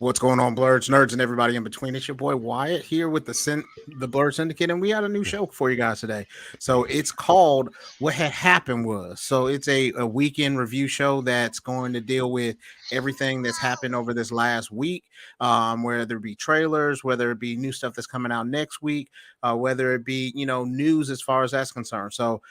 What's going on, Blerds, nerds, and everybody in between? It's your boy Wyatt here with the Blerd Syndicate, and we got a new show for you guys today. So it's called "What Had Happened Was." So it's a weekend review show that's going to deal with everything that's happened over this last week, whether it be trailers, whether it be new stuff that's coming out next week, whether it be news as far as that's concerned. So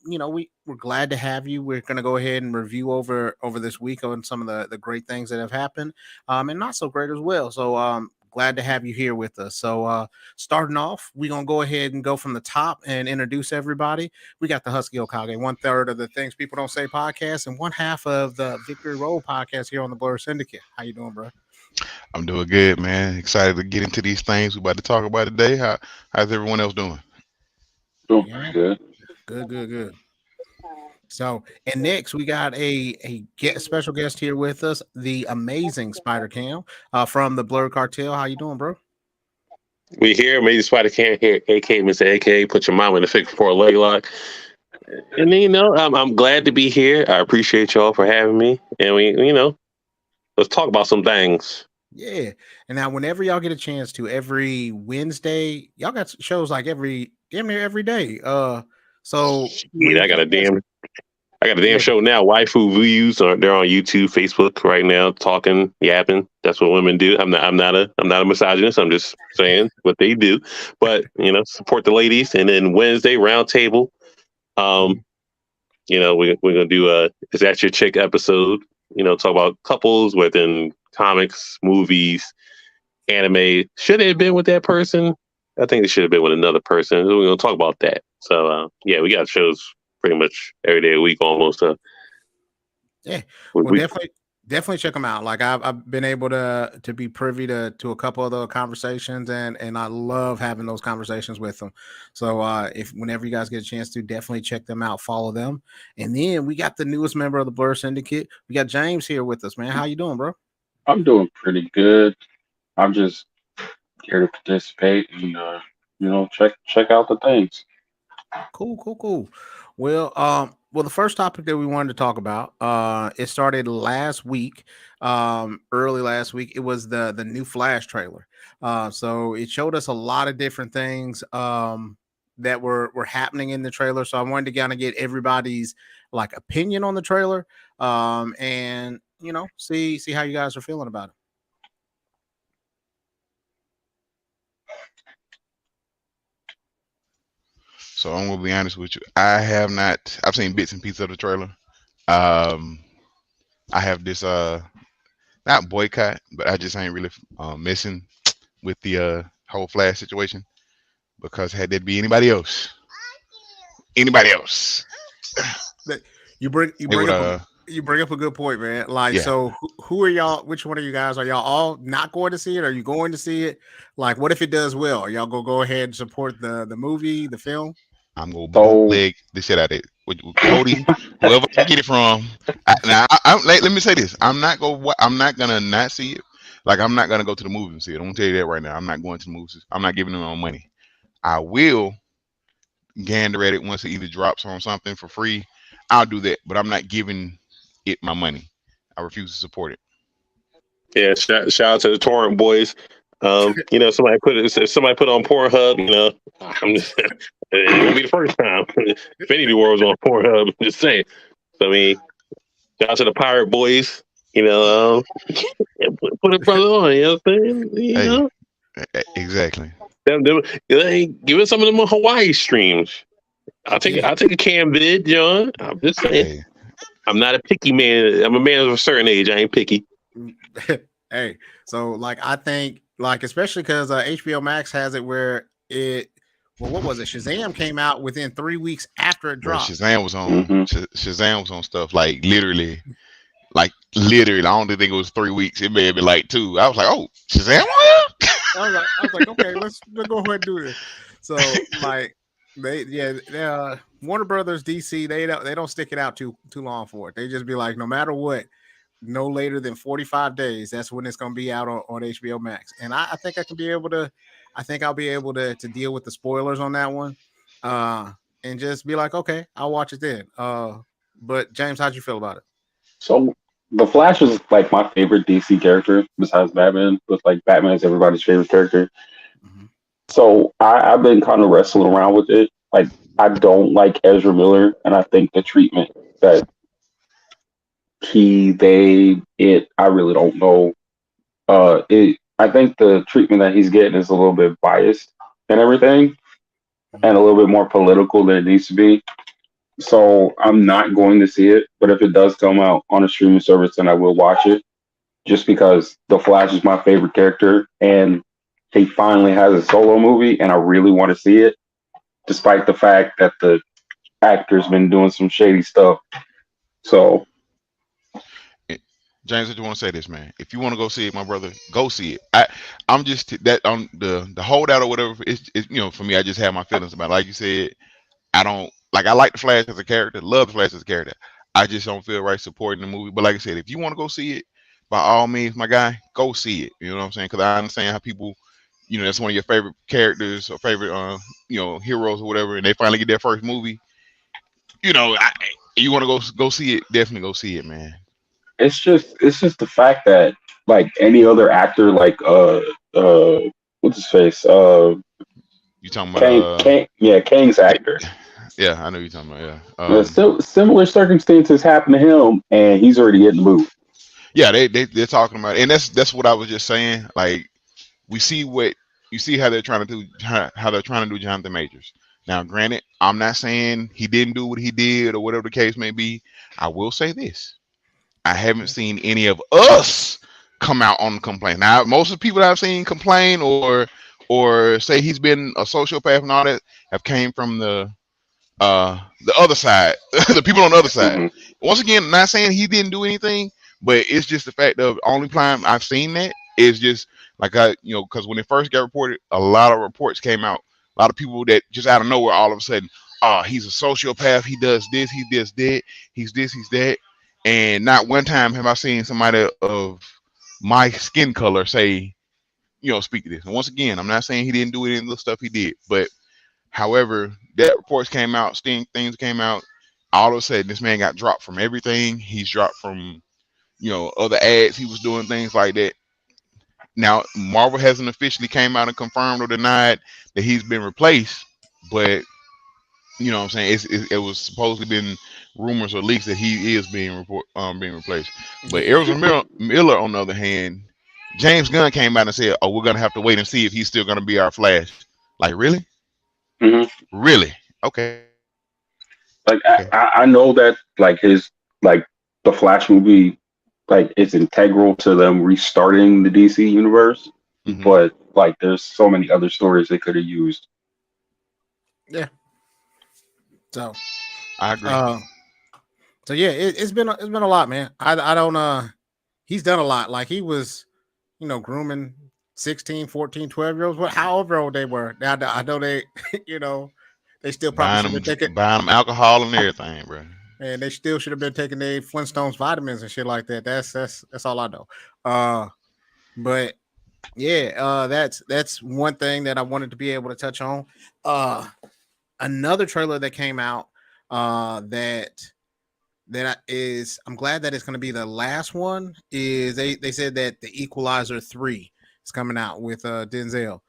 we're glad to have you. We're going to go ahead and review over this week on some of the great things that have happened, and not so great as well. So glad to have you here with us. So starting off, we're going to go ahead and go from the top and introduce everybody. We got the Husky Okage, 1/3 of the Things People Don't Say podcast, and 1/2 of the Victory Road podcast here on the Blerd Syndicate. How you doing, bro? I'm doing good, man. Excited to get into these things we're about to talk about today. How's everyone else doing? Doing Yeah, pretty good. So, and next we got a special guest here with us, the amazing Spider Cam from the Blerd Cartel. How you doing, bro? We here, maybe Spider can't hear AK, Mr. AK, put your mom in the fix for a leg lock. And then, I'm glad to be here. I appreciate y'all for having me. And let's talk about some things. Yeah. And now whenever y'all get a chance to, every Wednesday, y'all got shows like damn near every day. So Yeah, I got a damn Yeah. show now. Waifu Views they're on YouTube, Facebook right now, talking, yapping. That's what women do. I'm not a misogynist. I'm just saying what they do. But support the ladies. And then Wednesday roundtable. We're gonna do Is That Your Chick episode. Talk about couples within comics, movies, anime. Should it have been with that person? I think it should have been with another person. We're gonna talk about that. So we got shows pretty much every day a week almost. Yeah, well, definitely check them out. Like I've been able to be privy to a couple of the conversations, and I love having those conversations with them. So if whenever you guys get a chance to, definitely check them out, follow them. And then we got the newest member of the Blerd Syndicate. We got James here with us, man. How you doing, bro? I'm doing pretty good. I'm just here to participate and check out the things. Cool. Well, the first topic that we wanted to talk about, it started last week, early last week. It was the new Flash trailer. So it showed us a lot of different things that were happening in the trailer. So I wanted to kind of get everybody's like opinion on the trailer, and see how you guys are feeling about it. So I'm gonna be honest with you. I've seen bits and pieces of the trailer. Um, I have this not boycott, but I just ain't really messing with the whole Flash situation because had that be anybody else, That you bring they would you bring up a good point, man. Like, yeah. so who are y'all? Which one of you guys are y'all all not going to see it? Are you going to see it? Like, what if it does well? Are y'all go ahead and support the movie, the film? I'm gonna So bootleg the shit out of it. Cody, whoever you get it from. Let me say this: I'm not gonna not see it. Like I'm not gonna go to the movie and see it. I'm gonna tell you that right now. I'm not going to the movies. I'm not giving them my money. I will gander at it once it either drops on something for free. I'll do that, but I'm not giving it my money. I refuse to support it. Yeah, shout out to the torrent boys. Somebody put on Pornhub. I'm just it won't be the first time. Infinity War was on Pornhub. I'm just saying. So shout out to the pirate boys. Put it brother on. You know what I'm saying? Hey, exactly. Give us some of them Hawaii streams. I'll take a cam vid, John. I'm just saying. Hey, I'm not a picky man. I'm a man of a certain age. I ain't picky. Hey, so like I think like especially because HBO Max has it where what was it? Shazam came out within 3 weeks after it bro, dropped. Shazam was on stuff like literally. I don't think it was 3 weeks. It may have been like 2. I was like, oh, Shazam! I was like, okay, let's go ahead and do this. So like Warner Brothers DC, they don't stick it out too long for it. They just be like, no matter what, no later than 45 days. That's when it's going to be out on HBO Max. And I think I think I'll be able to deal with the spoilers on that one. And just be like, okay, I'll watch it then. But James, how'd you feel about it? so The Flash is like my favorite DC character besides Batman, but like Batman is everybody's favorite character. Mhm. So I've been kind of wrestling around with it. Like I don't like Ezra Miller, and I think the treatment that I really don't know. I think the treatment that he's getting is a little bit biased and everything, and a Mhm. little bit more political than it needs to be. So I'm not going to see it, but if it does come out on a streaming service, then I will watch it. Just because the Flash is my favorite character, and he finally has a solo movie, and I really want to see it, despite the fact that the actor's been doing some shady stuff. So Eh, James, I just want to say this, man. If you want to go see it, my brother, go see it. I'm just that on the holdout or whatever. It's for me, I just have my feelings about it. Like you said, I don't like. I like the Flash as a character, love the Flash as a character. I just don't feel right supporting the movie. But like I said, if you want to go see it, by all means, my guy, go see it. You know what I'm saying? Because I understand how people, that's one of your favorite characters or favorite, heroes or whatever, and they finally get their first movie. You know, I, you want to go see it? Definitely go see it, man. it's just the fact that like any other actor, like what's his face, You talking about Kang's actor. yeah, I know you're talking about Still, similar circumstances happen to him, and he's already getting moved. yeah, they're talking about it. And that's what I was just saying. Like we see what you see how they're trying to do how they're trying to do Jonathan Majors. Now, granted, I'm not saying he didn't do what he did or whatever the case may be. I will say this: I haven't seen any of us come out on complaint. Now, most of the people that I've seen complain or say he's been a sociopath and all that have came from the other side, the people on the other side. Hmm. Once again, not saying he didn't do anything, but it's just the fact of only time I've seen that is just like because when it first got reported, a lot of reports came out. A lot of people that just out of nowhere, all of a sudden, oh, he's a sociopath. He does this. He does that. He's this. He's that. And not one time have I seen somebody of my skin color say, speak to this. And once again, I'm not saying he didn't do any of the stuff he did, but however, that reports came out, things came out. All of a sudden, this man got dropped from everything. He's dropped from other ads. He was doing things like that. Now, Marvel hasn't officially came out and confirmed or denied that he's been replaced, but what I'm saying it was supposedly been rumors or leaks that he is being replaced. But Yeah. Ezra Miller, on the other hand, James Gunn came out and said, "Oh, we're gonna have to wait and see if he's still gonna be our Flash." Like, really? Hmm. Really? Okay. Like I know that like his like the Flash movie like is integral to them restarting the DC universe, Hmm. but like there's so many other stories they could have used. Yeah. So, I agree. uh, so yeah, it's been a lot, man. I don't he's done a lot. Like he was, grooming 16, 14, 12 year olds, however old they were. Now I know they, you know, they still probably should have been taking, Buying them alcohol and everything, bro. and they still should have been taking their Flintstones vitamins and shit like that. That's all I know. Uh, but yeah, that's one thing that I wanted to be able to touch on. Uh, Another trailer that came out, I'm glad that it's going to be the last one. Is they said that the Equalizer 3 is coming out with Denzel,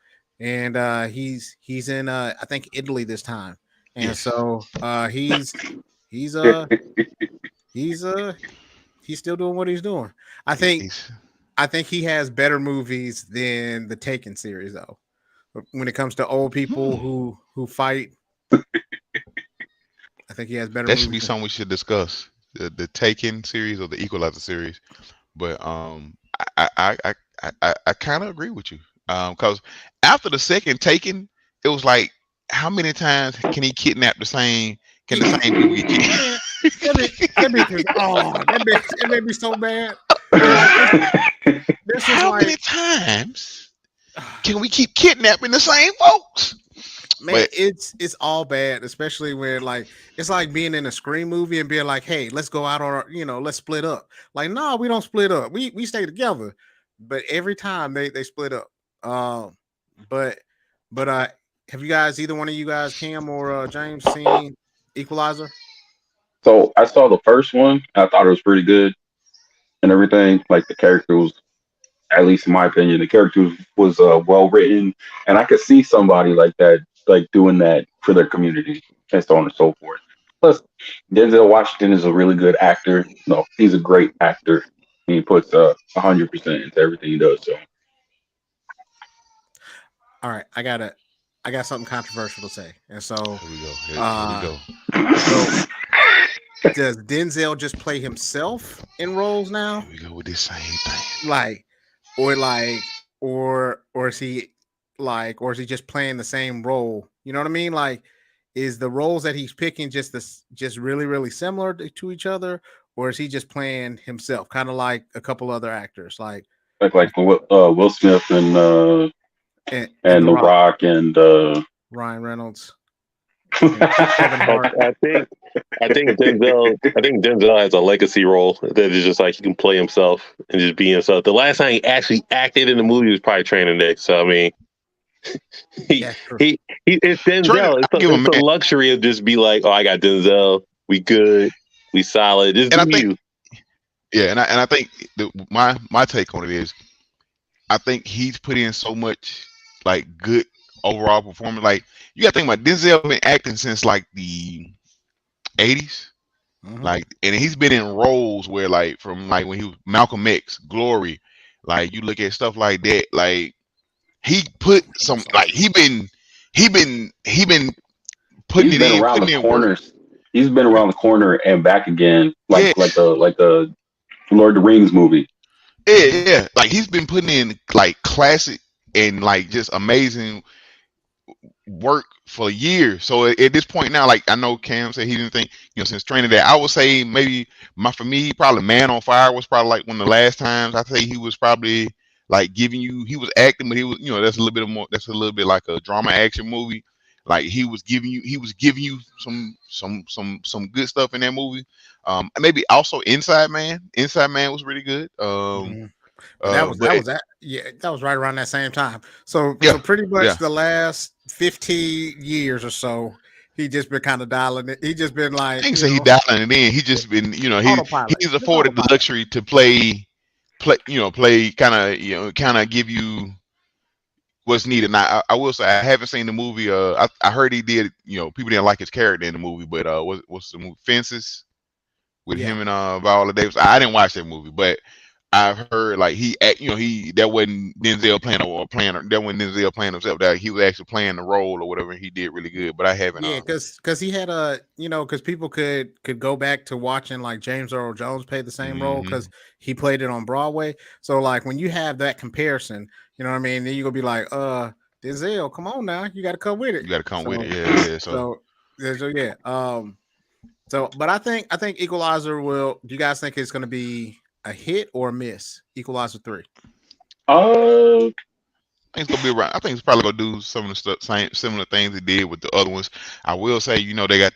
and he's in I think Italy this time, and Yes. so he's uh he's uh he's still doing what he's doing. I think He's I think he has better movies than the Taken series though. When it comes to old people hmm. who fight, I think he has better That should be movies. something we should discuss. The Taken series or the Equalizer series. But I kind of agree with you. Because after the second Taken, it was like, how many times can he kidnap the same? Can the same people get kidnapped? Man, that bitch was it made me so mad. Like this is How many like times can we keep kidnapping the same folks? man, But it's all bad, especially when like it's like being in a Scream movie and being like, hey, let's go out on our, let's split up. Like, no, we don't split up. We stay together. But every time they split up. Um, but but have you guys either one of you guys, Cam or James, seen Equalizer? So I saw the first one. I thought it was pretty good. and everything. Like the character was, at least in my opinion, the character was well written, and I could see somebody like that, like doing that for their community and so on and so forth. Plus, Denzel Washington is a really good actor. No, he's a great actor. He puts 100% into everything he does. So All right, I got something controversial to say, and so Here we go. Here we uh, go. so does Denzel just play himself in roles now, Here we go with this same thing. like, or like, or is he like, or is he just playing the same role? You know what I mean? Like, is the roles that he's picking just this, just really, really similar to each other, or is he just playing himself, kind of like a couple other actors, like like Will Smith and and The The Rock, Rock and Ryan Reynolds, and Kevin Hart? I think Denzel has a legacy role that is just like he can play himself and just be himself. The last time he actually acted in the movie was probably Training Day. So I mean, he That's true. it's Training, Denzel. I give him It's the man. luxury of just be like, oh, I got Denzel. We good. We solid. Just And I do think, you. yeah, and I think my take on it is, I think he's put in so much like good overall performance. Like you got to think about Denzel been acting since like the 80s. Mhm. Like, and he's been in roles where like from like when he was Malcolm X, Glory, like you look at stuff like that, like he put some like he been he's been around the putting in work. corners. He's been around the corner and back again, Yeah, like the Lord of the Rings movie. yeah. Like he's been putting in like classic and like just amazing work for years. So at this point now, like I know Cam said he didn't think, since Training Day, I would say maybe for me, probably Man on Fire was probably like one of the last times I say he was probably like giving you, he was acting, but he was, that's a little bit more, that's a little bit like a drama action movie. Like he was giving you some good stuff in that movie. And maybe also Inside Man was really good. Mhm. But that was But that was right around that same time. So yeah, pretty much yeah. the last 15 years or so, he just been kind of dialing it. He just been I like, ain't say he dialing it in. He just been, autopilot. he's Just afforded the autopilot. luxury to play kind of give you what's needed. Now, I will say I haven't seen the movie. I heard he did. People didn't like his character in the movie, but what's the movie Fences with Yeah. him and Viola Davis? I didn't watch that movie, but I've heard like that wasn't Denzel playing that wasn't Denzel playing himself. That he was actually playing the role or whatever. He did really good, but I haven't. Yeah, because he had because people could go back to watching like James Earl Jones play the same role Mhm. because he played it on Broadway. So like when you have that comparison, you know what I mean, then you gonna be like, Denzel, come on now, you got to come with it. You got to come So, with it, yeah. So yeah. So, but I think Equalizer will. Do you guys think it's going to be a hit or a miss? Equalizer 3. Uh, I think it's gonna be around. I think it's probably gonna do some of the same similar things it did with the other ones. I will say, they got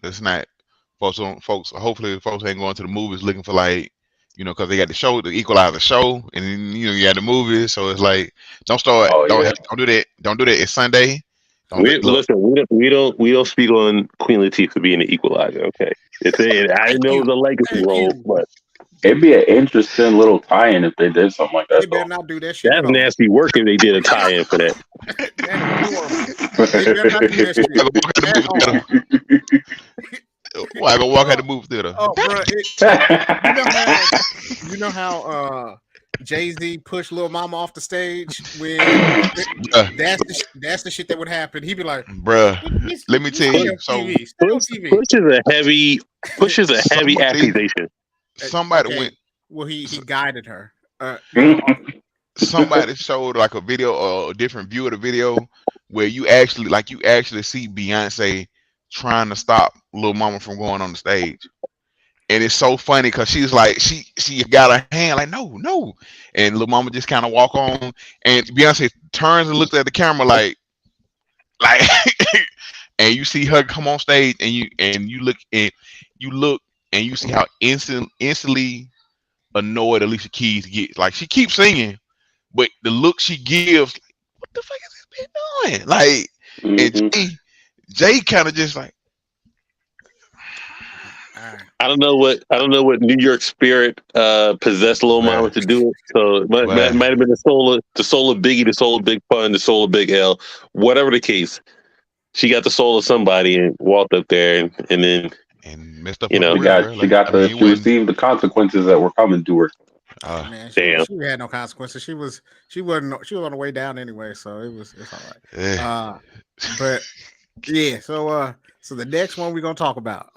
it's not folks. Hopefully, folks ain't going to the movies looking for like, because they got the Equalizer show, and then you got the movies. So it's like, don't yeah. do that. Don't do that. It's Sunday. Look. Listen, we don't speak on Queen Latifah being the equalizer. Okay, I didn't know it was a legacy Thank role, you. but It'd be an interesting little tie-in if they did something like They that, better though. not do that shit that's at all. nasty work if they did a tie-in for that. That is horrible. They better not do that shit Why I at go all. walk out the movie theater? Oh, bro, you know how Jay-Z pushed Lil Mama off the stage when that's the shit that would happen. He'd be like, Bruh, let me tell you. So Push is a heavy accusation. Somebody went. Well, he guided her. Somebody showed like a video or a different view of the video where you actually see Beyonce trying to stop Lil Mama from going on the stage. And it's so funny because she's like, she got her hand like, no. And Lil Mama just kind of walk on, and Beyonce turns and looks at the camera like, and you see her come on stage, and you look and you see how instantly annoyed Alicia Keys gets. Like she keeps singing, but the look she gives, like, what the fuck is this bitch doing? Like, and Jay kind of just like, right. I don't know what New York spirit possessed Lil Mama to do it. So it might have been the soul of Biggie, the soul of Big Pun, the soul of Big L. Whatever the case, she got the soul of somebody and walked up there and then messed up you her know career, bro. She got it she wasn't. received the consequences that were coming to her. Man, damn. she had no consequences. She was on the way down anyway, so it's all right. Yeah. But yeah, so the next one we're gonna talk about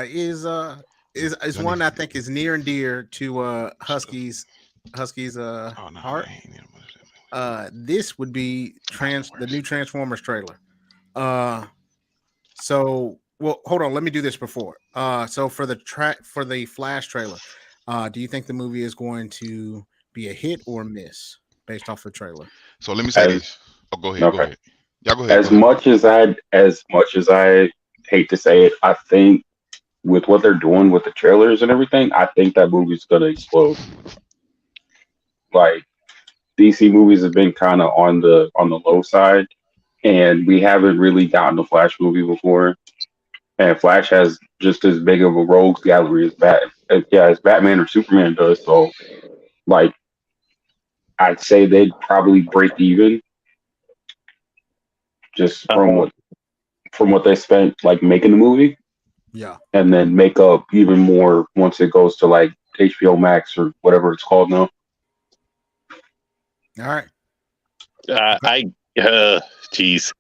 is one I think is near and dear to Husky's heart. This would be the new Transformers trailer. So well, hold on, let me do this before. So for the Flash trailer, do you think the movie is going to be a hit or a miss based off the trailer? So let me say this. Oh, go ahead. Okay. Go ahead. Y'all go ahead. As much as I hate to say it, I think with what they're doing with the trailers and everything, I think that movie's gonna explode. Like DC movies have been kind of on the low side, and we haven't really gotten a Flash movie before. And Flash has just as big of a rogues gallery as Batman or Superman does. So, like, I'd say they'd probably break even just from what they spent like making the movie. Yeah, and then make up even more once it goes to like HBO Max or whatever it's called now. all right. Jeez,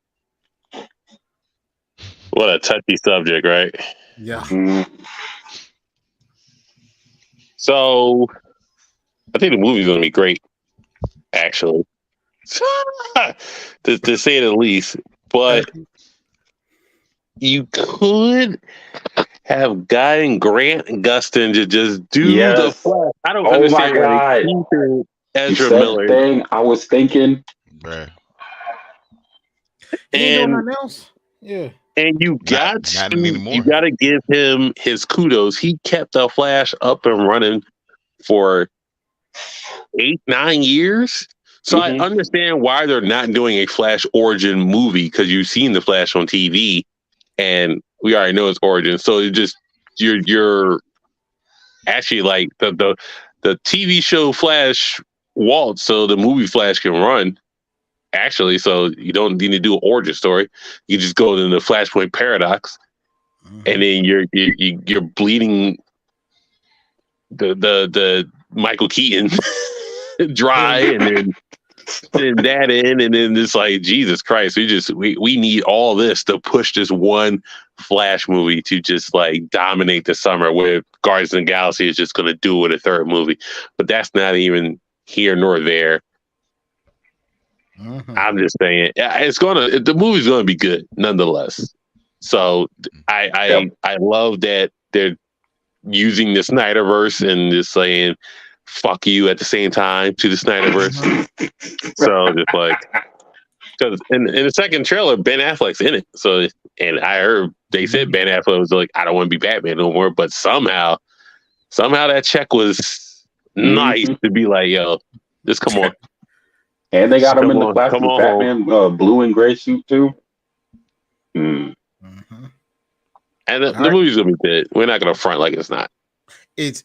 what a touchy subject, right? Yeah. So I think the movie's going to be great, actually, to say the least. But you could have gotten Grant Gustin to just do the Flash. I don't understand why they keep Ezra Miller. Thing I was thinking, bruh. And nothing else. Yeah. And you got to give him his kudos. He kept the Flash up and running for 8-9 years. So I understand why they're not doing a Flash origin movie, because you've seen the Flash on TV and we already know its origin. So it just you're actually like the TV show Flash waltz, so the movie Flash can run. Actually, so you don't need to do an origin story. You just go into the Flashpoint paradox, and then you're bleeding the Michael Keaton dry, and then that in, and then it's like, Jesus Christ, we need all this to push this one Flash movie to just like dominate the summer, where Guardians of the Galaxy is just going to do it with a third movie. But that's not even here nor there. I'm just saying the movie's gonna be good nonetheless. So I love that they're using the Snyderverse and just saying fuck you at the same time to the Snyderverse. So just like, because in the second trailer, Ben Affleck's in it. So, and I heard they said Ben Affleck was like, I don't want to be Batman no more, but somehow that check was nice to be like, yo, just come on. And they got him in the classic Batman blue and gray suit too. And the movie's gonna be good. We're not gonna front like it's not. It's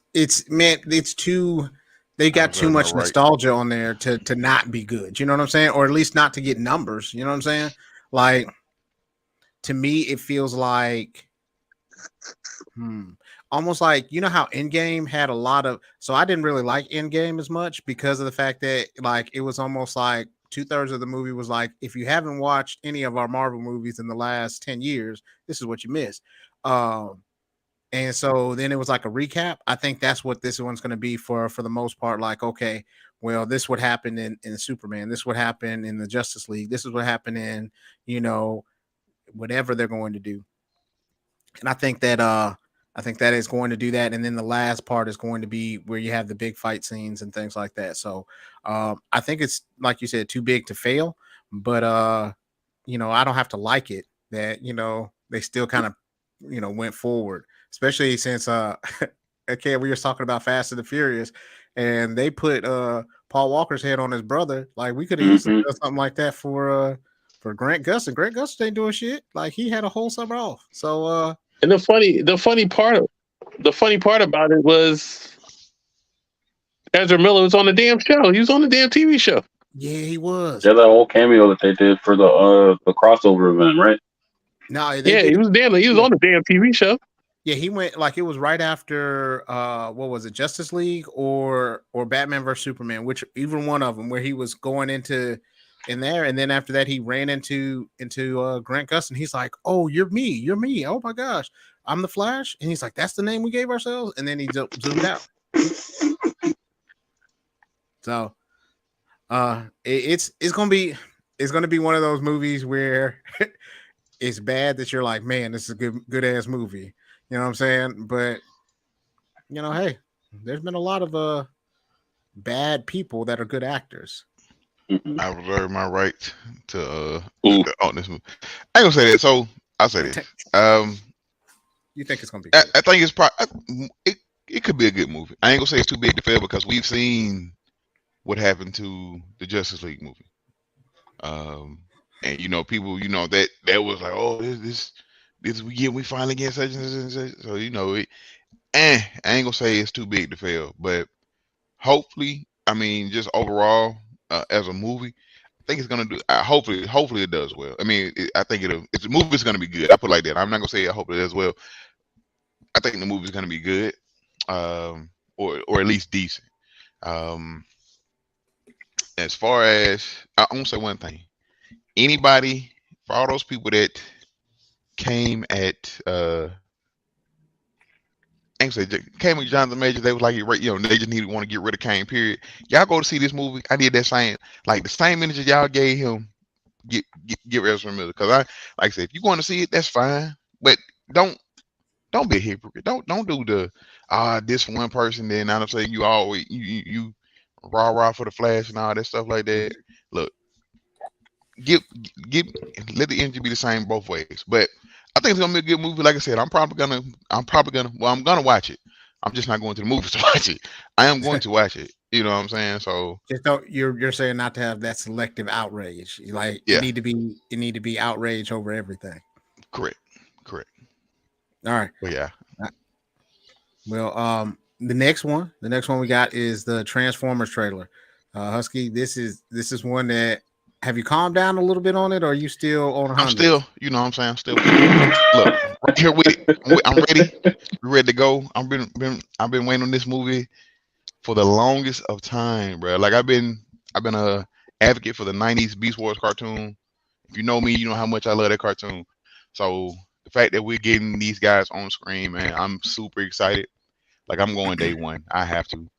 too. They got too much nostalgia on there to not be good. You know what I'm saying? Or at least not to get numbers. You know what I'm saying? Like, to me, it feels like almost like, you know how Endgame had a lot of, so I didn't really like Endgame as much because of the fact that like it was almost like 2/3 of the movie was like, if you haven't watched any of our Marvel movies in the last 10 years, this is what you missed. And so then it was like a recap. I think that's what this one's going to be for the most part. Like, okay, well, this would happen in Superman. This would happen in the Justice League. This is what happened in, whatever they're going to do. And I think that is going to do that. And then the last part is going to be where you have the big fight scenes and things like that. So I think it's, like you said, too big to fail. But, I don't have to like it that, they still kind of, went forward, especially since, okay, we were talking about Fast and the Furious, and they put Paul Walker's head on his brother. Like, we could have used something like that for Grant Gustin. Grant Gustin ain't doing shit. Like, he had a whole summer off. So, And the funny part about it was Ezra Miller was on the damn show. He was on the damn TV show. Yeah, he was. Yeah, that whole cameo that they did for the crossover event, right? No, they Yeah, did. he was on the damn TV show. Yeah, he went like it was right after what was it, Justice League or Batman vs Superman, which even one of them where he was going in there, and then after that he ran into Grant Gustin. He's like, "Oh, you're me! Oh my gosh, I'm the Flash!" And he's like, "That's the name we gave ourselves." And then he zoomed out. So, it's gonna be one of those movies where it's bad that you're like, man, this is a good ass movie. You know what I'm saying? But hey, there's been a lot of bad people that are good actors. I reserve my right to on this movie. I ain't gonna say that, so I'll say this. You think it's gonna be good? I think it's probably it could be a good movie. I ain't gonna say it's too big to fail because we've seen what happened to the Justice League movie. And people, that was like, oh, this we finally get such and such. So I ain't gonna say it's too big to fail, but hopefully, I mean, just overall as a movie, I think it's gonna do. Hopefully it does well. I mean, I think it's the movie's gonna be good. I put it like that. I'm not gonna say I hope it does well. I think the movie's gonna be good, or at least decent. As far as I want to say one thing, anybody, for all those people that came at came with Jonathan Majors, they was like, they just want to get rid of Kane, period. Y'all go to see this movie. I did that same, like the same energy y'all gave him, give Ezra Miller. Because like I said, if you want to see it, that's fine. But don't be a hypocrite. Don't do the this one person, then I'm saying you always you rah for the Flash and all that stuff like that. Look, let the energy be the same both ways. But I think it's gonna be a good movie. Like I said, I'm gonna watch it. I'm just not going to the movies to watch it. I am going to watch it. You know what I'm saying? So just don't, you're saying not to have that selective outrage. Like it need to be outrage over everything. Correct. All right. Well, yeah. Well, the next one we got is the Transformers trailer. Husky, this is one that, have you calmed down a little bit on it, or are you still on 100? I'm still, you know what I'm saying? I'm still look right here with it. I'm ready. We're ready to go. I've been waiting on this movie for the longest of time, bro. Like I've been a advocate for the 90s Beast Wars cartoon. If you know me, you know how much I love that cartoon. So the fact that we're getting these guys on screen, man, I'm super excited. Like I'm going day one. I have to.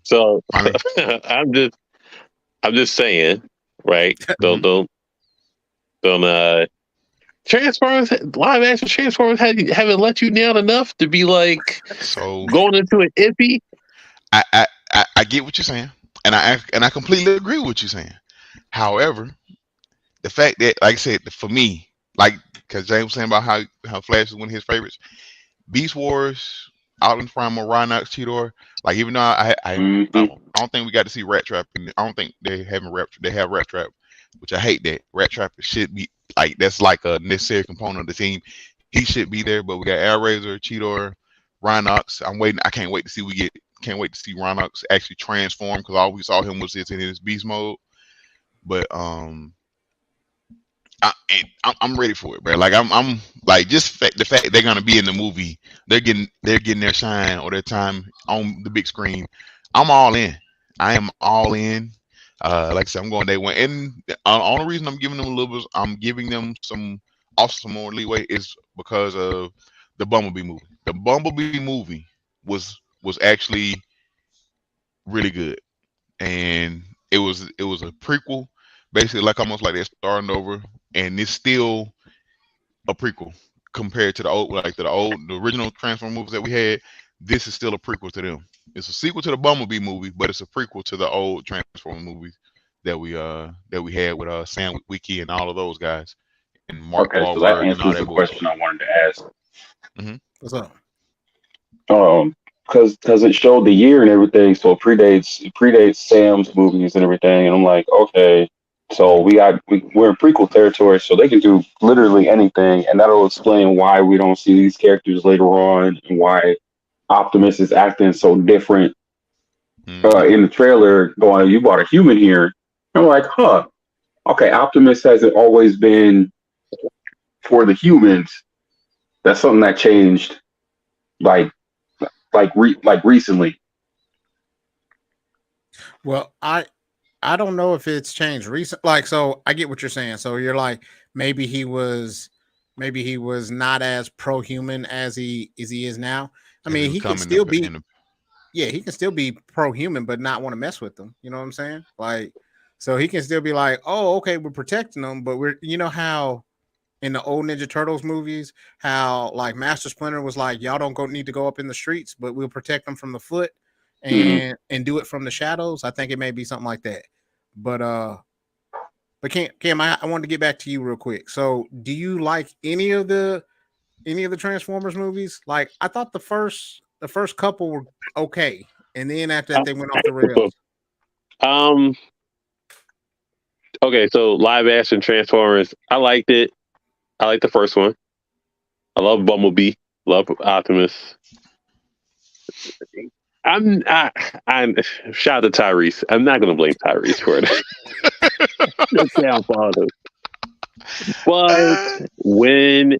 So I'm just saying, right? Don't Transformers, live action Transformers haven't let you down enough to be like going into an iffy. I get what you're saying, and I completely agree with what you're saying. However, the fact that, like I said, for me, like because James was saying about how Flash is one of his favorites, Beast Wars, Optimus Prime, Rhinox, Cheetor. Like even though I don't think we got to see Rat Trap, and I don't think they have Rat Trap, which I hate that. Rat Trap should be like, that's like a necessary component of the team. He should be there, but we got Air Razor, Cheetor, Rhinox. I'm waiting. I can't wait to see can't wait to see Rhinox actually transform, because all we saw him was in his beast mode. But I'm ready for it, bro. Like I'm like, just the fact they're gonna be in the movie, they're getting their shine or their time on the big screen. I'm all in. I am all in. Like I said, I'm going day one, and the only reason I'm giving them some more leeway is because of the Bumblebee movie. The Bumblebee movie was actually really good, and it was a prequel, basically, like almost like they're starting over, and it's still a prequel compared to the original Transformers movies that we had. This is still a prequel to them. It's a sequel to the Bumblebee movie, but it's a prequel to the old Transformers movies that we had with Sam Wiki and all of those guys, and Mark Wahlberg. So that answers the question I wanted to ask. Mm-hmm. What's up? Because it showed the year and everything, so it predates Sam's movies and everything, and I'm like, okay, So we're in prequel territory, so they can do literally anything, and that'll explain why we don't see these characters later on and why Optimus is acting so different in the trailer. Going, you brought a human here. I'm like, huh? Okay, Optimus hasn't always been for the humans. That's something that changed, like recently. Well, I don't know if it's changed recent. Like, so I get what you're saying. So you're like, maybe he was not as pro-human as he is now. I mean, he can still be, he can still be pro-human, but not want to mess with them. You know what I'm saying? Like, so he can still be like, oh, okay, we're protecting them, but you know how in the old Ninja Turtles movies, how like Master Splinter was like, y'all don't need to go up in the streets, but we'll protect them from the foot and do it from the shadows. I think it may be something like that. But Cam, I wanted to get back to you real quick. So, do you like any of the Transformers movies? Like, I thought the first couple were okay, and then after that they went off the rails. Okay, so live action Transformers, I liked it. I like the first one. I love Bumblebee. Love Optimus. I'm shout out to Tyrese. I'm not gonna blame Tyrese for it. That's downfall. But when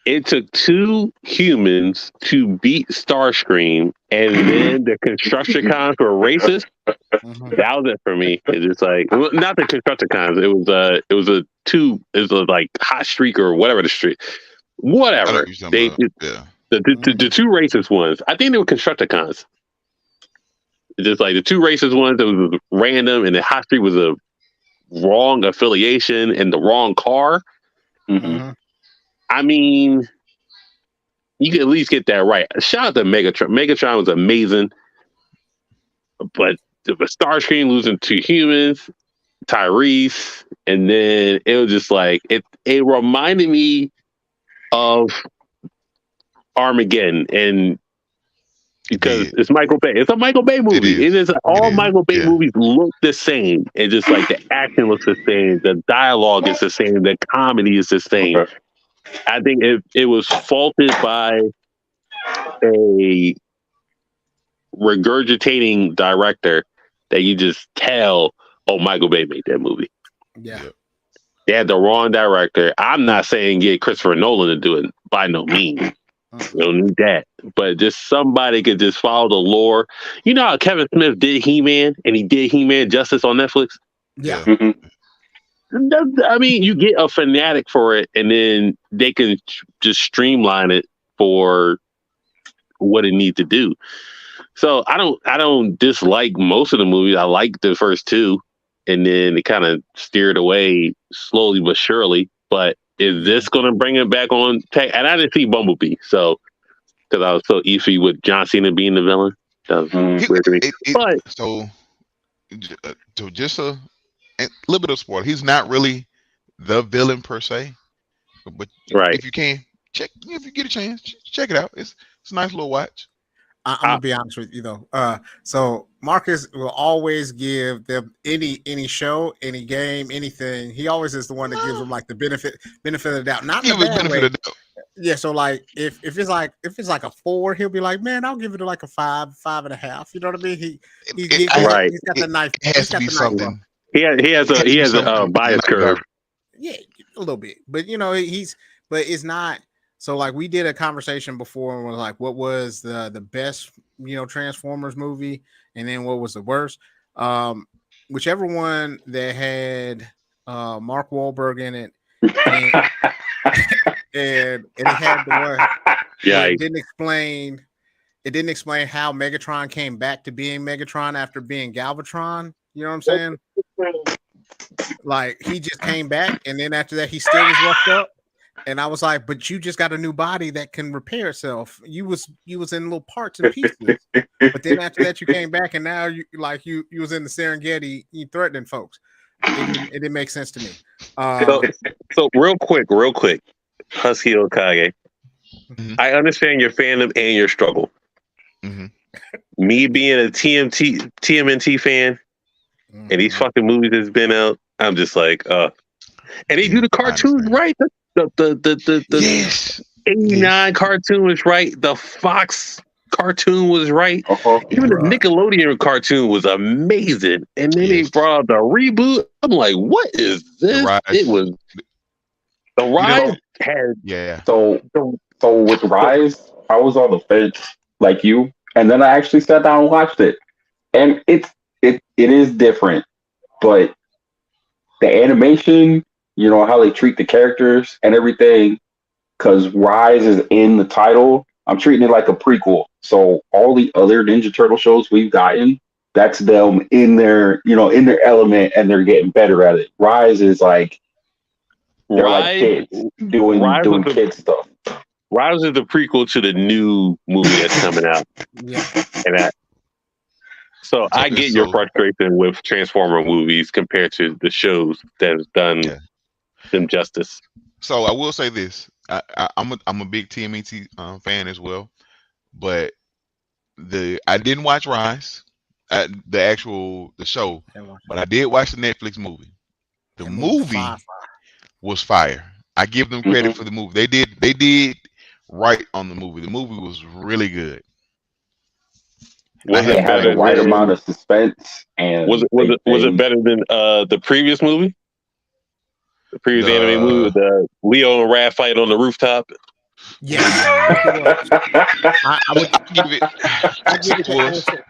it took two humans to beat Starscream, and then the Constructicons were racist, that was it for me. It's just like, not the Constructicons. It was like Hot Streak or whatever the street, whatever. The two racist ones. I think they were Constructicons. Just like the two racist ones that was random, and the Hot Streak was a wrong affiliation and the wrong car. I mean, you can at least get that right. Shout out to Megatron. Megatron was amazing, but the Starscream losing two humans, Tyrese, and then it was just like it reminded me of Armageddon, and because it's Michael Bay. It's a Michael Bay movie. It is all Michael Bay movies look the same. And just like the action looks the same, the dialogue is the same, the comedy is the same. I think it was faulted by a regurgitating director that you just tell, oh, Michael Bay made that movie. Yeah. They had the wrong director. I'm not saying get Christopher Nolan to do it by no means. You don't need that. But just somebody could just follow the lore. You know how Kevin Smith did He-Man, and he did He-Man Justice on Netflix? Yeah. I mean, you get a fanatic for it, and then they can just streamline it for what it needs to do. So I don't dislike most of the movies. I like the first two, and then it kind of steered away slowly but surely. But is this going to bring it back on track? And I didn't see Bumblebee, so because I was so iffy with John Cena being the villain. That was weird to me. So just a little bit of spoiler. He's not really the villain per se, but if you can check, if you get a chance, check it out. It's a nice little watch. I'm gonna be honest with you though. So Marcus will always give them any show, any game, anything. He always is the one that gives them like the benefit of the doubt. Not in a bad way. Yeah. So like if it's like a 4, he'll be like, man, I'll give it like a 5, 5.5. You know what I mean? He's got the knife. It has to be something. He has a bias curve. Yeah, a little bit, but you know but it's not. So like we did a conversation before and was like, what was the best, Transformers movie, and then what was the worst? Whichever one that had Mark Wahlberg in it, and it had the one. Yeah, it didn't explain how Megatron came back to being Megatron after being Galvatron. You know what I'm saying? Like he just came back, and then after that, he still was roughed up. And I was like, but you just got a new body that can repair itself. You was in little parts and pieces. But then after that, you came back, and now you was in the Serengeti, you threatening folks. It didn't make sense to me. So real quick, Husky Okage. I understand your fandom and your struggle. Me being a TMNT fan, and these fucking movies that's been out, I'm just like, and they do the I cartoons understand. right. The Yes. 89 cartoon was right. The Fox cartoon was right. Uh-huh. Even the Bruh. Nickelodeon cartoon was amazing. And then they Yes. brought out the reboot. I'm like, what is The this? Rise. It was the You Rise know. had Yeah. So the, with the Rise, I was on the fence like you, and then I actually sat down and watched it, and it is different, but the animation, you know how they treat the characters and everything, because Rise is in the title. I'm treating it like a prequel. So all the other Ninja Turtle shows we've gotten, that's them in their, in their element, and they're getting better at it. Rise is like they're like Rise kids doing Rise was the kid stuff. Rise is the prequel to the new movie that's coming out. Yeah. And that so I Okay. get your So frustration with Transformer movies compared to the shows that has done yeah. them justice. So I will say this. I'm a big TMET fan as well, but I didn't watch Rise, the show, but I did watch the Netflix movie. The That movie movie fire. was fire. I give them credit for the movie. They did right on the movie. The movie was really good. And I Was It it haven't had got the better right into amount than of suspense, and was it better than the previous movie? The previous anime movie the with the Leo and Raph fight on the rooftop? Yes. Yes, it was. I would give it. I give it that.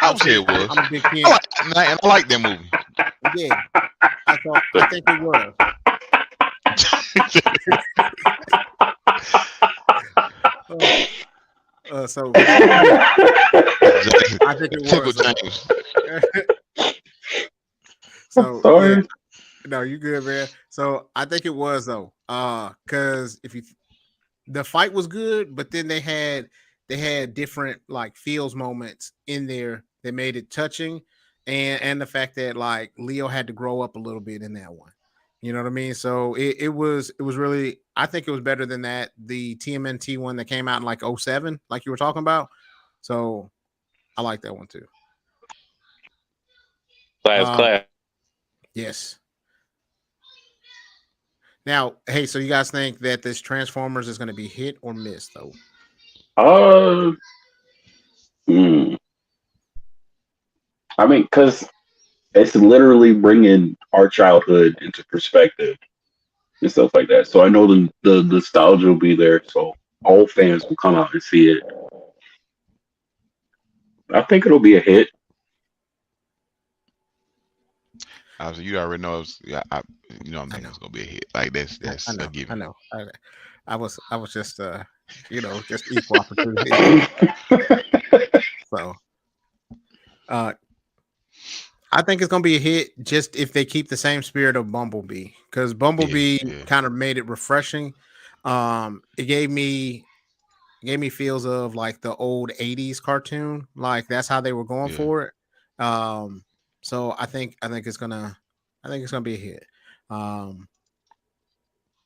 I I would would say say it was. I'm a big I fan. like, and I like that movie. Yeah. I think it was. So yeah, I think it Typical was. James. So yeah, Sorry. no, you good, man. So I think it was though, because if you the fight was good, but then they had different like feels moments in there that made it touching, and the fact that like Leo had to grow up a little bit in that one. You know what I mean? So it was really, I think it was better than that the TMNT one that came out in like '07, like you were talking about. So I like that one too. Um, Class. yes. Now, hey, so you guys think that this Transformers is going to be hit or miss though? uh, hmm. I mean, because it's literally bringing our childhood into perspective and stuff like that. So I know the nostalgia will be there. So all fans will come out and see it. I think it'll be a hit. Obviously, you already know. I'm I thinking know. it's gonna be a hit. Like that's I that's a know. I given. know. I was just just equal opportunity. So uh I think it's gonna be a hit just if they keep the same spirit of Bumblebee. Because Yeah, Bumblebee yeah, kind of made it refreshing. It gave me feels of like the old 80s cartoon. Like that's how they were going yeah. for it. So I think it's gonna be a hit. Um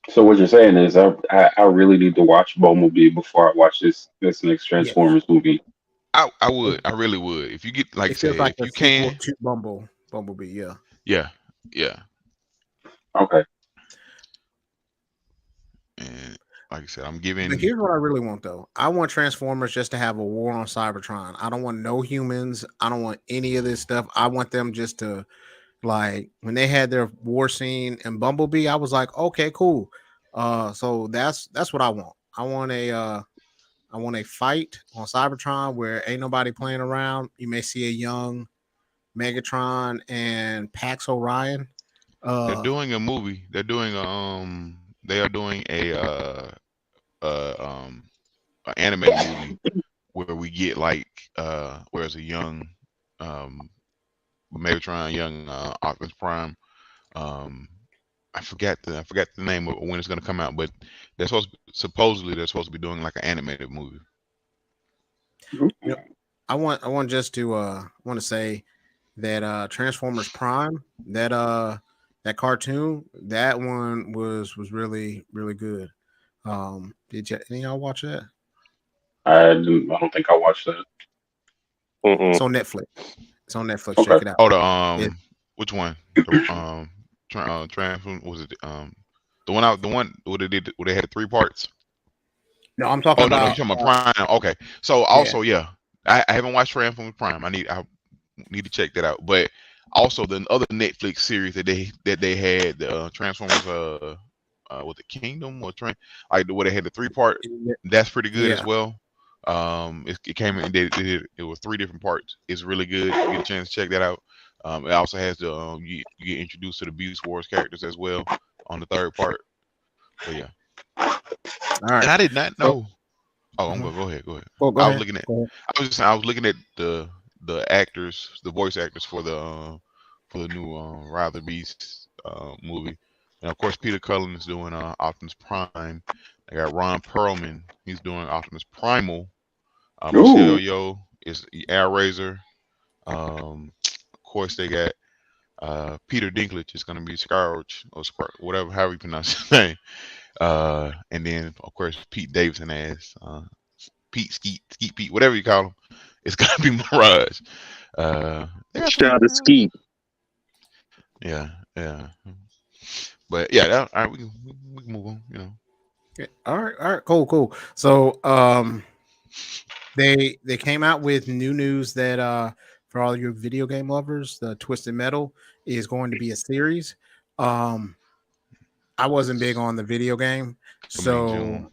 So what you're saying is I really need to watch Bumblebee before I watch this next yeah. Transformers movie. I It, would. I really would. If you get, like I it feels said, like if a you sequel can, to Bumblebee, yeah. yeah, yeah. Okay. And like I said, I'm But giving. here's what I really want though. I want Transformers just to have a war on Cybertron. I don't want no humans. I don't want any of this stuff. I want them just to like when they had their war scene in Bumblebee, I was like, okay, cool. So that's what I want. I want a fight on Cybertron where ain't nobody playing around. You may see a young Megatron and Pax Orion. They're Uh doing a movie. They're doing They are doing uh um an animated movie where we get like where's a young um Megatron, young Optimus Prime. Um, I forgot the name of when it's gonna come out, but supposedly they're supposed to be doing like an animated movie. Yep. I want just to want to say that Transformers Prime, that cartoon, that one was really really good. Did any of y'all watch that? I don't think I watched that. It's Mm-mm. on Netflix. It's on Netflix. Okay. Check it out. Oh, the It, which one? The Transform was it the one where they had 3 parts? No, I'm talking Oh no, you're about talking about Prime. Okay, so yeah. also I haven't watched Transformers Prime. I need to check that out. But also the other Netflix series that they had, the Transformers with the Kingdom or like the where they had the 3-part. That's pretty good as Yeah. well. It came in. It was 3 different parts. It's really good. You get a chance to check that out. It also has the you get introduced to the Beast Wars characters as well on the 3rd part. But yeah, All right. and I did not So, know. Oh, I'm gonna go ahead. Go ahead. go I was ahead. looking at. Go ahead. I was looking at the actors, the voice actors for the new Ride the Beast movie, and of course Peter Cullen is doing Optimus Prime. I got Ron Perlman. He's doing Optimus Primal. Michelle Ooh. Yeoh is Air Razor. Of course they got Peter Dinklage is gonna be Scourge or whatever, however you pronounce his name. And then of course Pete Davidson as Pete Skeet Pete, whatever you call him. It's gonna be Mirage. They got Shout out to Skeet. yeah. But yeah, all right, we can move on. You know. Yeah. All right, cool. So they came out with new news that for all your video game lovers, the Twisted Metal is going to be a series. I wasn't big on the video game, Coming in so June.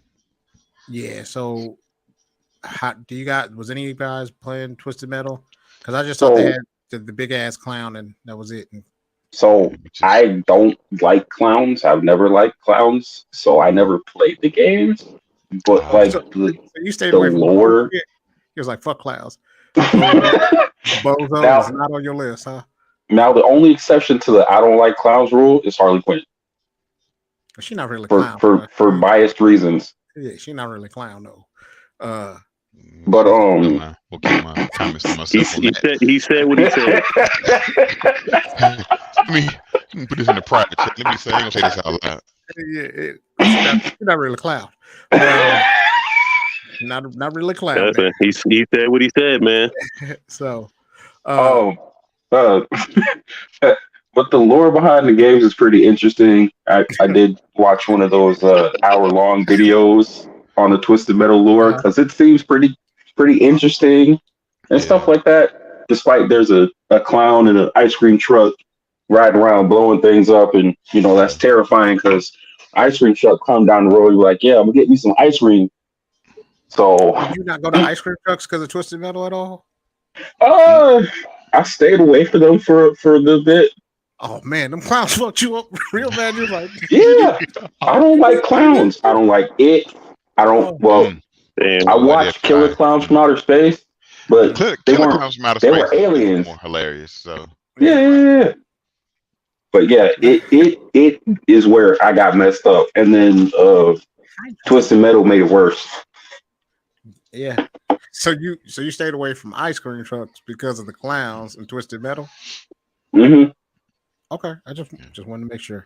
yeah. So how do you guys? Was any of you guys playing Twisted Metal? Because I just thought they So had the big ass clown and that was it. And so Which is I don't like clowns. I've never liked clowns, so I never played the games. But like so you stayed the away from the whole lore. shit. He was like, "Fuck clowns." Bozo is now, not on your list, huh? now the only exception to the I don't like clowns rule is Harley Quinn She's not really a for clown. for biased reasons. Yeah, she's not really a clown though. But we'll keep my comments to myself on that. He said what he said. Let me put this in the private chat. Let me say, I ain't gonna say this out loud. Yeah, she's not really a clown. Not really a clown. He said what he said, man. So, but the lore behind the games is pretty interesting. I did watch one of those hour-long videos on the Twisted Metal lore because it seems pretty interesting and stuff like that. Despite there's a clown in an ice cream truck riding around blowing things up, and that's terrifying because ice cream truck come down the road, you're like, yeah, I'm gonna get me some ice cream. So did you not go to ice cream trucks because of Twisted Metal at all? I stayed away from them for a little bit. Oh man, them clowns fucked you up real bad. You're like, yeah, I don't like clowns. I don't like it. I don't. Well, Damn. I watched Killer Clowns from Outer Space, but they were aliens. More hilarious. So yeah. But yeah, it is where I got messed up, and then Twisted Metal made it worse. Yeah. So you stayed away from ice cream trucks because of the clowns and Twisted Metal? Mm-hmm. Okay. I just wanted to make sure.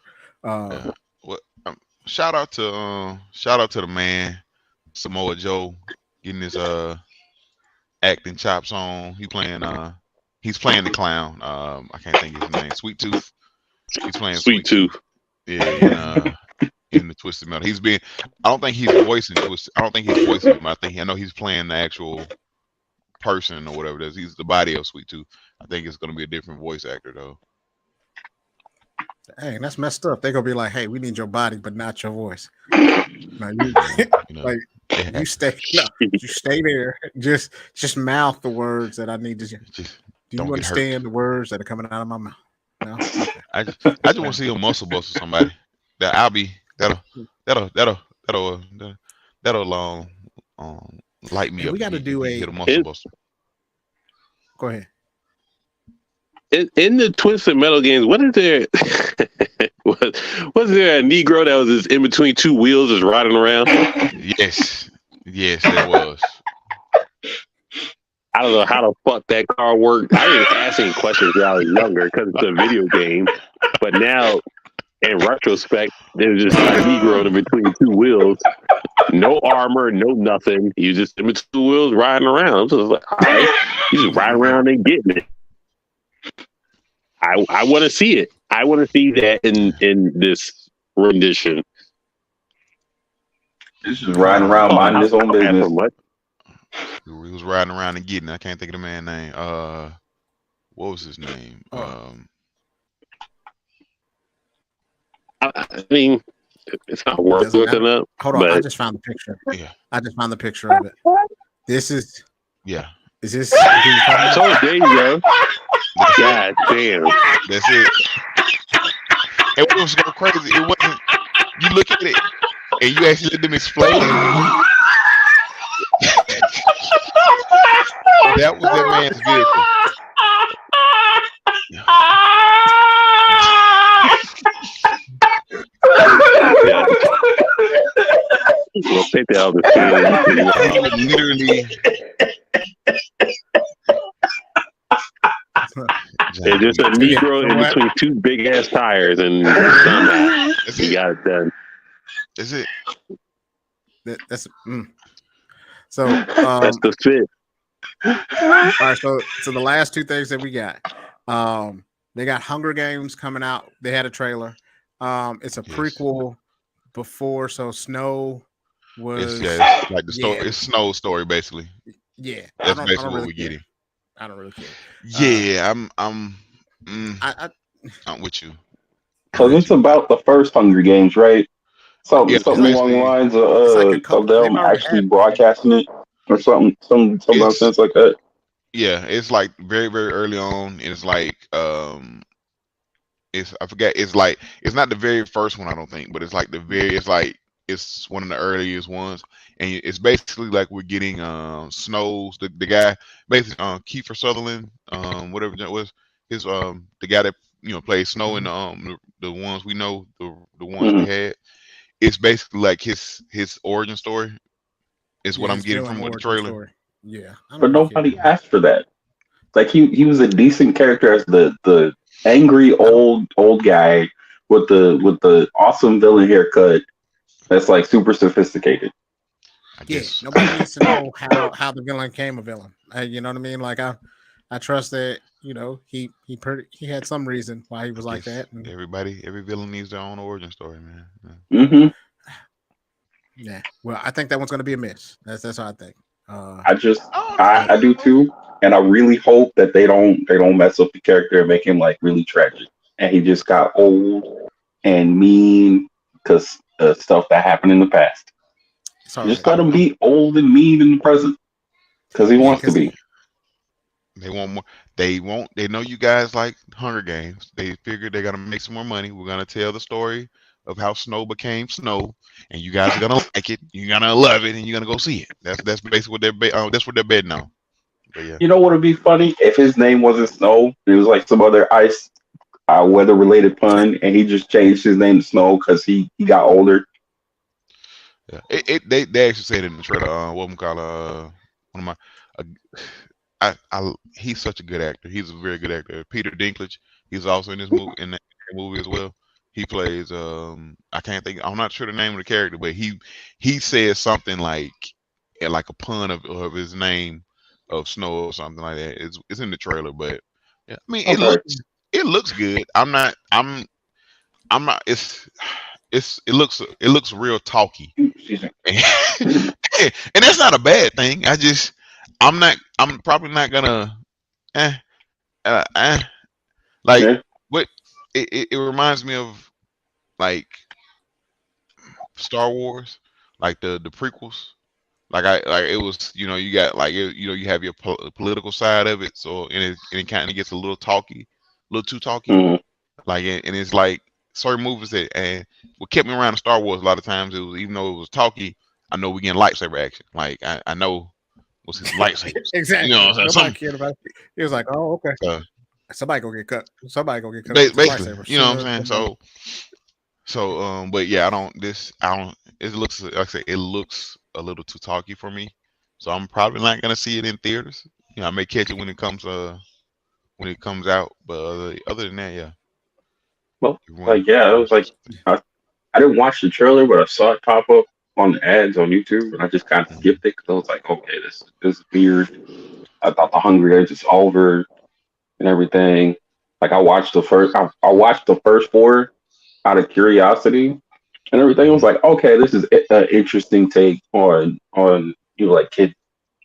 Shout out to the man Samoa Joe getting his acting chops on. He's playing the clown. I can't think of his name. Sweet Tooth. He's playing Sweet Tooth. Yeah, in the Twisted Metal. I don't think he's voicing Twisted. I don't think he's voicing him. I know he's playing the actual person or whatever it is. He's the body of Sweet Tooth. I think it's gonna be a different voice actor though. Hey, that's messed up. They're gonna be like, "Hey, we need your body, but not your voice." Now you stay there. Just mouth the words that I need to. Do you understand the words that are coming out of my mouth? No. Okay. I just want to see a muscle bust or somebody. That'll light me up. We got to do hit a muscle buster. Go ahead. In the Twisted Metal games, what is there? was there a Negro that was just in between two wheels, just riding around? Yes, there was. I don't know how the fuck that car worked. I didn't ask any questions when I was younger because it's a video game. But now, in retrospect, there's just a Negro in between two wheels, no armor, no nothing. You just in between two wheels riding around. So I was like, all right, you just ride around and getting it. I want to see it. I want to see that in this rendition. He's just riding around minding his own business. He was riding around and getting. I can't think of the man's name. What was his name? I mean, it's not worth looking up. Hold on, I just found the picture. Yeah, I just found the picture of it. This is. Yeah. Is this? So there you go. God damn. That's it. And what was so crazy? It wasn't. You look at it and you actually let them explain. That was that man's vehicle. Yeah. We'll take that out of the screen. He was literally. It's just a Negro in between two big ass tires, and somehow he got it done. Is it? That's so. That's the fit. All right, so the last two things that we got, they got Hunger Games coming out. They had a trailer. It's a prequel before, so Snow was it's like the story. It's Snow's story basically. Yeah, that's basically what we're getting. I don't really care. Yeah, I'm with you. Because it's about the first Hunger Games, right? Something along the lines of them actually broadcasting it or something nonsense like that. Yeah, it's like very, very early on. It's like it's I forget. It's like it's not the very first one, I don't think, but it's like it's one of the earliest ones, and it's basically like we're getting Snows, the guy, basically Kiefer Sutherland, whatever that was, his the guy that plays Snow in the ones we know, the ones we had. It's basically like his origin story is what I'm getting from the trailer. Story. Yeah, but nobody asked for that. Like he was a decent character as the angry old guy with the awesome villain haircut. That's like super sophisticated. Nobody needs to know how the villain became a villain. You know what I mean? Like I trust that he had some reason why he was like that. And every villain needs their own origin story, man. Mm-hmm. Yeah. Well, I think that one's going to be a miss. That's what I think. I do too, and I really hope that they don't mess up the character and make him like really tragic, and he just got old and mean because stuff that happened in the past. Just let him be old and mean in the present because he wants to be. They want more. They know you guys like Hunger Games. They figured they're gonna make some more money. We're gonna tell the story of how Snow became Snow, and you guys are gonna like it. You're gonna love it, and you're gonna go see it. That's basically what that's what they're betting on. But yeah. You know what would be funny if his name wasn't Snow? It was like some other ice weather related pun, and he just changed his name to Snow because he got older. Yeah, they actually said it in the trailer. What I'm calling one of my. He's such a good actor. He's a very good actor. Peter Dinklage. He's also in this movie that movie as well. He plays I can't think. I'm not sure the name of the character, but he says something like a pun of his name of Snow or something like that. It's in the trailer, but yeah, I mean it looks good. I'm not. It looks real talky, and that's not a bad thing. I'm probably not gonna like what it reminds me of, like Star Wars, like the prequels. Like it was, you got like you have your political side of it, so and it kind of gets a little talky, a little too talky. Like and it's like certain movies that and what kept me around in Star Wars a lot of times, it was, even though it was talky, I know we getting lightsaber action. Like I know what's his lightsaber. Exactly. Nobody cared about it. He was like, oh, okay. Somebody gonna get cut. Somebody gonna get cut. Basically, you know what I'm saying? So but yeah, it looks, like I say, it looks a little too talky for me. So I'm probably not gonna see it in theaters. I may catch it when it comes out, but other than that, yeah. Well, like it was like I didn't watch the trailer, but I saw it pop up on the ads on YouTube, and I just kind of skipped it because I was like, okay, this is weird. I thought the Hunger Games is over and everything. Like I watched I watched the first four out of curiosity and everything. I was like, okay, this is an interesting take on like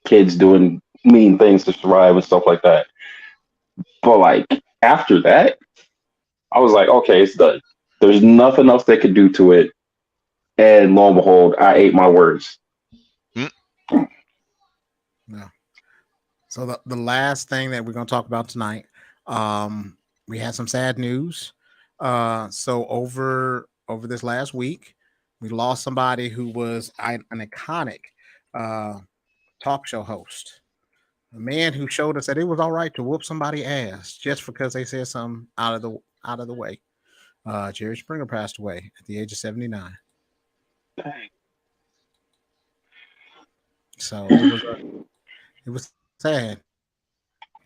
kids doing mean things to survive and stuff like that. But like after that, I was like, okay, it's done. There's nothing else they could do to it. And lo and behold, I ate my words. Yeah. So the last thing that we're going to talk about tonight, we had some sad news. So over this last week, we lost somebody who was an iconic talk show host, a man who showed us that it was all right to whoop somebody's ass just because they said something out of the way. Jerry Springer passed away at the age of 79. So it was sad.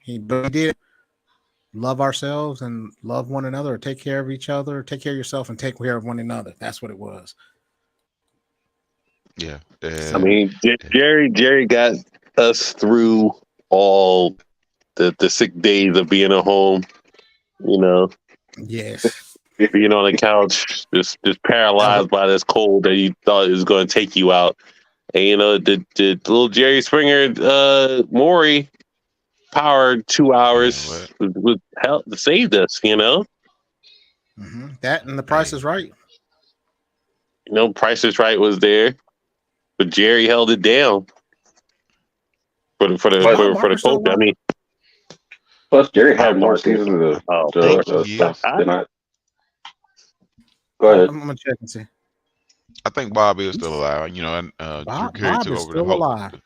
He did love ourselves and love one another, take care of each other, take care of yourself and take care of one another. That's what it was. Yeah. I mean, Jerry got us through all the sick days of being at home, you know. Yes. Being on the couch, just paralyzed by this cold that you thought it was going to take you out. And, you know, the little Jerry Springer, Maury, powered 2 hours with help saved us, you know. Mm-hmm. That and The Price is Right. You know, Price is Right was there, but Jerry held it down for the coach. I mean, plus Jerry had more seasons of stuff than I. Go ahead. I'm gonna check and see. I think Bob is still alive. You know, Bob is still alive.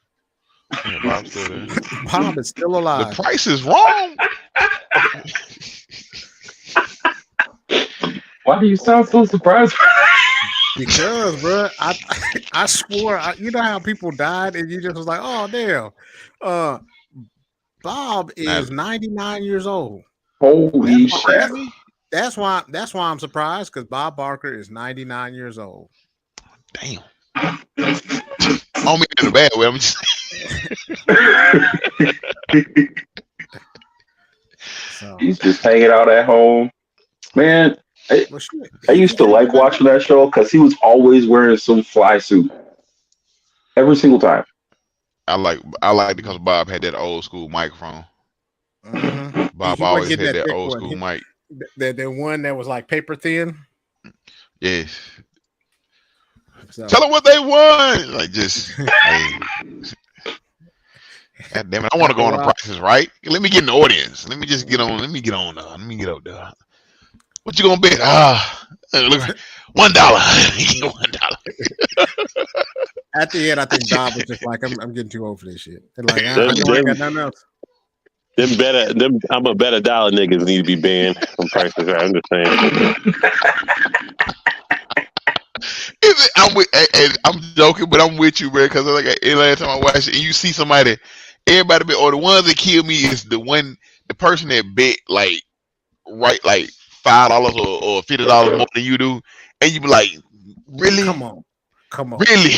Yeah, Bob's still there. Bob is still alive. The price is wrong. Why do you sound so surprised? Because, bro, I swore, you know how people died, and you just was like, oh damn. Bob is 99 years old. Holy shit! That's why I'm surprised, because Bob Barker is 99 years old. Damn. I don't mean it in a bad way. I'm just so, he's just hanging out at home, man. I used to like watching that show because he was always wearing some fly suit every single time. I like it because Bob had that old school microphone. Mm-hmm. Bob always had that old school mic. The one that was like paper thin. Yes. So. Tell them what they won. Like just, hey. God damn it! I want to go on The Price is Right. Let me get in the audience. Let me get on. Let me get up there. What you gonna bet? Look, $1. $1. At the end, I think Bob was just like, I'm getting too old for this shit. And like, I got nothing else. I'm a better dollar niggas need to be banned from Price is Right. I'm just saying. I'm joking, but I'm with you, bro. Because like last time I watched it, and you see somebody, everybody bet, or the ones that kill me is the person that bet like $5 or $50 more than you do, and you be like, really? Come on, really?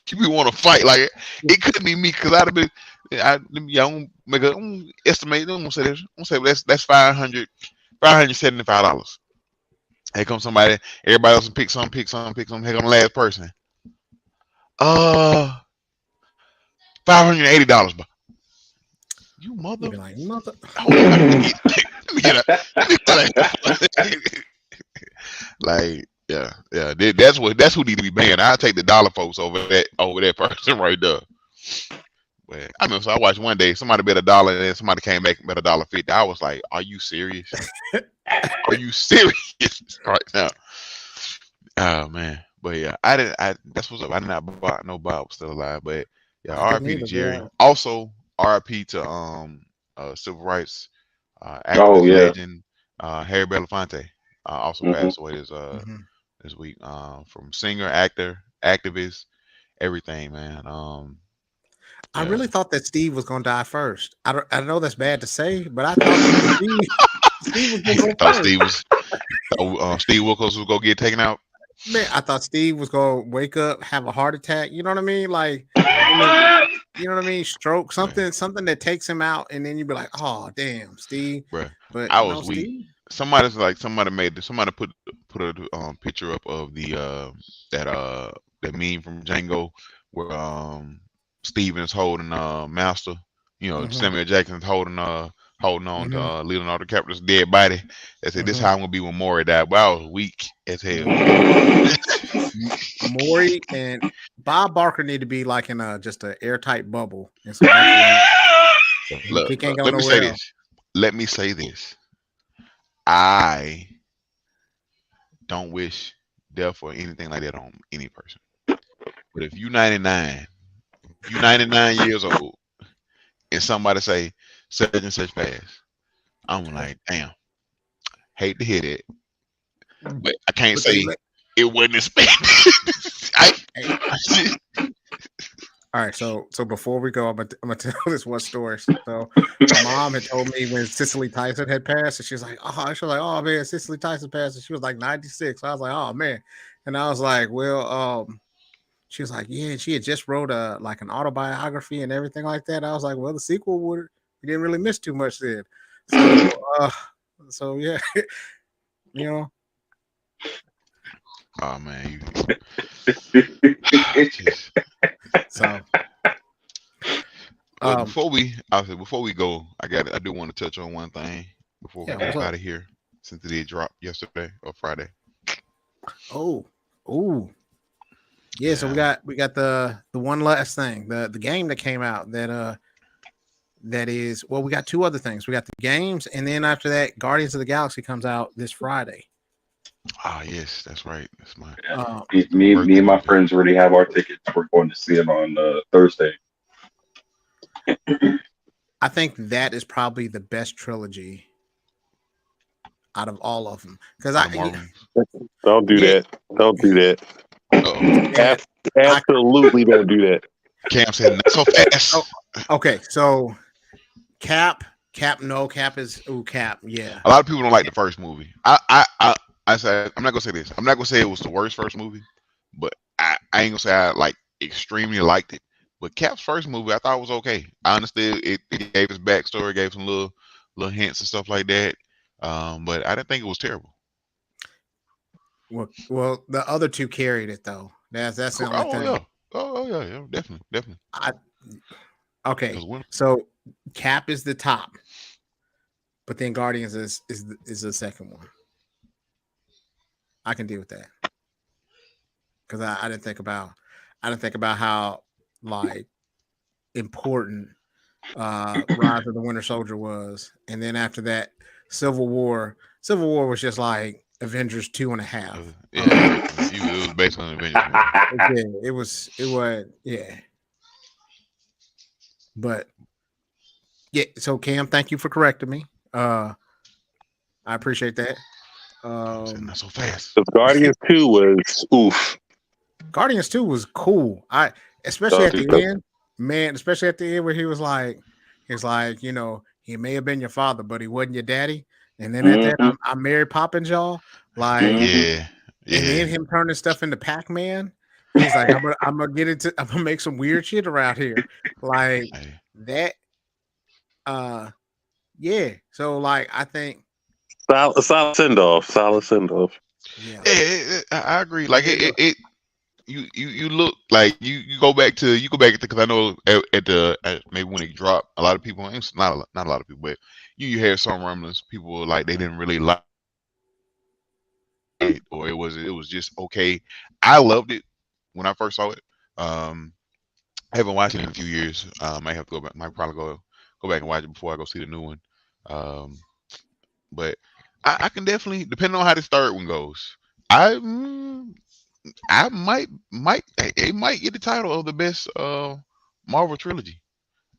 You want to fight? Like it couldn't be me because I'd have been. I don't make a estimate. I'm gonna say this. I'm gonna say that's $575. Here comes somebody. Everybody else pick some. Here comes the last person. $580. But you mother. Like, mother. Like yeah. That's who need to be banned. I'll take the dollar folks over that person right there. But I remember, so I watched one day somebody bet $1 and then somebody came back and bet $1.50. I was like, "Are you serious? Are you serious right now?" Oh man, but yeah, that's what's up. I did not know Bob was still alive, but yeah, R.I.P. to Jerry. Yeah. Also, R.I.P. to civil rights activist legend Harry Belafonte. Also passed away this week. From singer, actor, activist, everything, man. I really thought that Steve was gonna die first. I know that's bad to say, but I thought Steve was gonna go first. Steve Wilkos was gonna get taken out. Man, I thought Steve was gonna wake up, have a heart attack. You know what I mean? Like, you know what I mean? Stroke, Man, something that takes him out, and then you be like, oh damn, Steve. bro, But I no, was weak. Steve. Somebody put a picture up of the that meme from Django where Steven's holding Master, Hmm. Samuel Jackson's holding on to Hmm. Leonardo DiCaprio's dead body. They said this is Hmm. how I'm gonna be when Maury died. But I was weak as hell. Maury and Bob Barker need to be like in a just an airtight bubble in some bunker ranch. He can't Look, go let me say nowhere else. this. Let me say this. I don't wish death or anything like that on any person. But if you 99 years old, and somebody say such and such pass, I'm like, damn, hate to hear that, but I can't But they say let. it wasn't expected. I, Hey, all right, so before we go, I'm gonna tell this one story. So my mom had told me when Cicely Tyson had passed, and oh man, Cicely Tyson passed, and she was like 96. I was like, oh man, and I was like, well, she was like, yeah, and she had just wrote like an autobiography and everything like that. I was like, well, the sequel would we didn't really miss too much then. So yeah, you know, oh man, so but um, before we go, I do want to touch on one thing before we yeah, get what's up up? out of here, since it did drop yesterday or Friday. Oh, oh. Yeah, so Yeah. we got the one last thing, the game that came out that is well, we got two other things. We got the games, and then after that, Guardians of the Galaxy comes out this Friday. Ah, yes, that's right. That's Uh, my Me birthday and my movie. friends already have our tickets. We're going to see it on Thursday. I think that is probably the best trilogy out of all of them because Out of Marvel. Don't do yeah, that. Don't do that. Uh-oh. man, I Absolutely don't do that. Cam said not so oh, fast. okay, so Cap, no Cap is Cap, yeah, A lot of people don't like the first movie. I said I'm not gonna say this. I'm not gonna say it was the worst first movie, but I ain't gonna say I like extremely liked it. But Cap's first movie I thought was okay. I understood it gave his backstory, gave some little hints and stuff like that. But I didn't think it was terrible. well, the other two carried it though. That's the only Oh thing. yeah. Oh yeah, definitely. I okay, Because when so Cap is the top, but then Guardians is the second one. I can deal with that because I didn't think about how like important Rise of the Winter Soldier was, and then after that, Civil War was just like Avengers 2.5. it was based on the Avengers movie. Yeah, it was yeah, but yeah. So Cam, thank you for correcting me. I appreciate that. I said not so fast. The Guardians 2 was oof. Guardians 2 was cool. Especially Don't at do the that. end, man, especially at the end where he's like, he may have been your father, but he wasn't your daddy. And then at that, Mhm. I'm Mary Poppins, y'all. Like, Mhm. and then Yeah. him turning stuff into Pac-Man. He's like, I'm gonna make some weird shit around here. Like Hey. that. Yeah. So like I think Solid send off. Solid send off. yeah. I agree. Like you look like you go back to because I know maybe when it dropped, a lot of people, it's not a lot of people, but you hear some rumblings. People were like they didn't really like it, or it was just okay. I loved it when I first saw it. I haven't watched it in a few years. Might have to go back. Might probably go back and watch it before I go see the new one. Um, but I can definitely, depending on how this third one goes, I I might it might get the title of the best Marvel trilogy.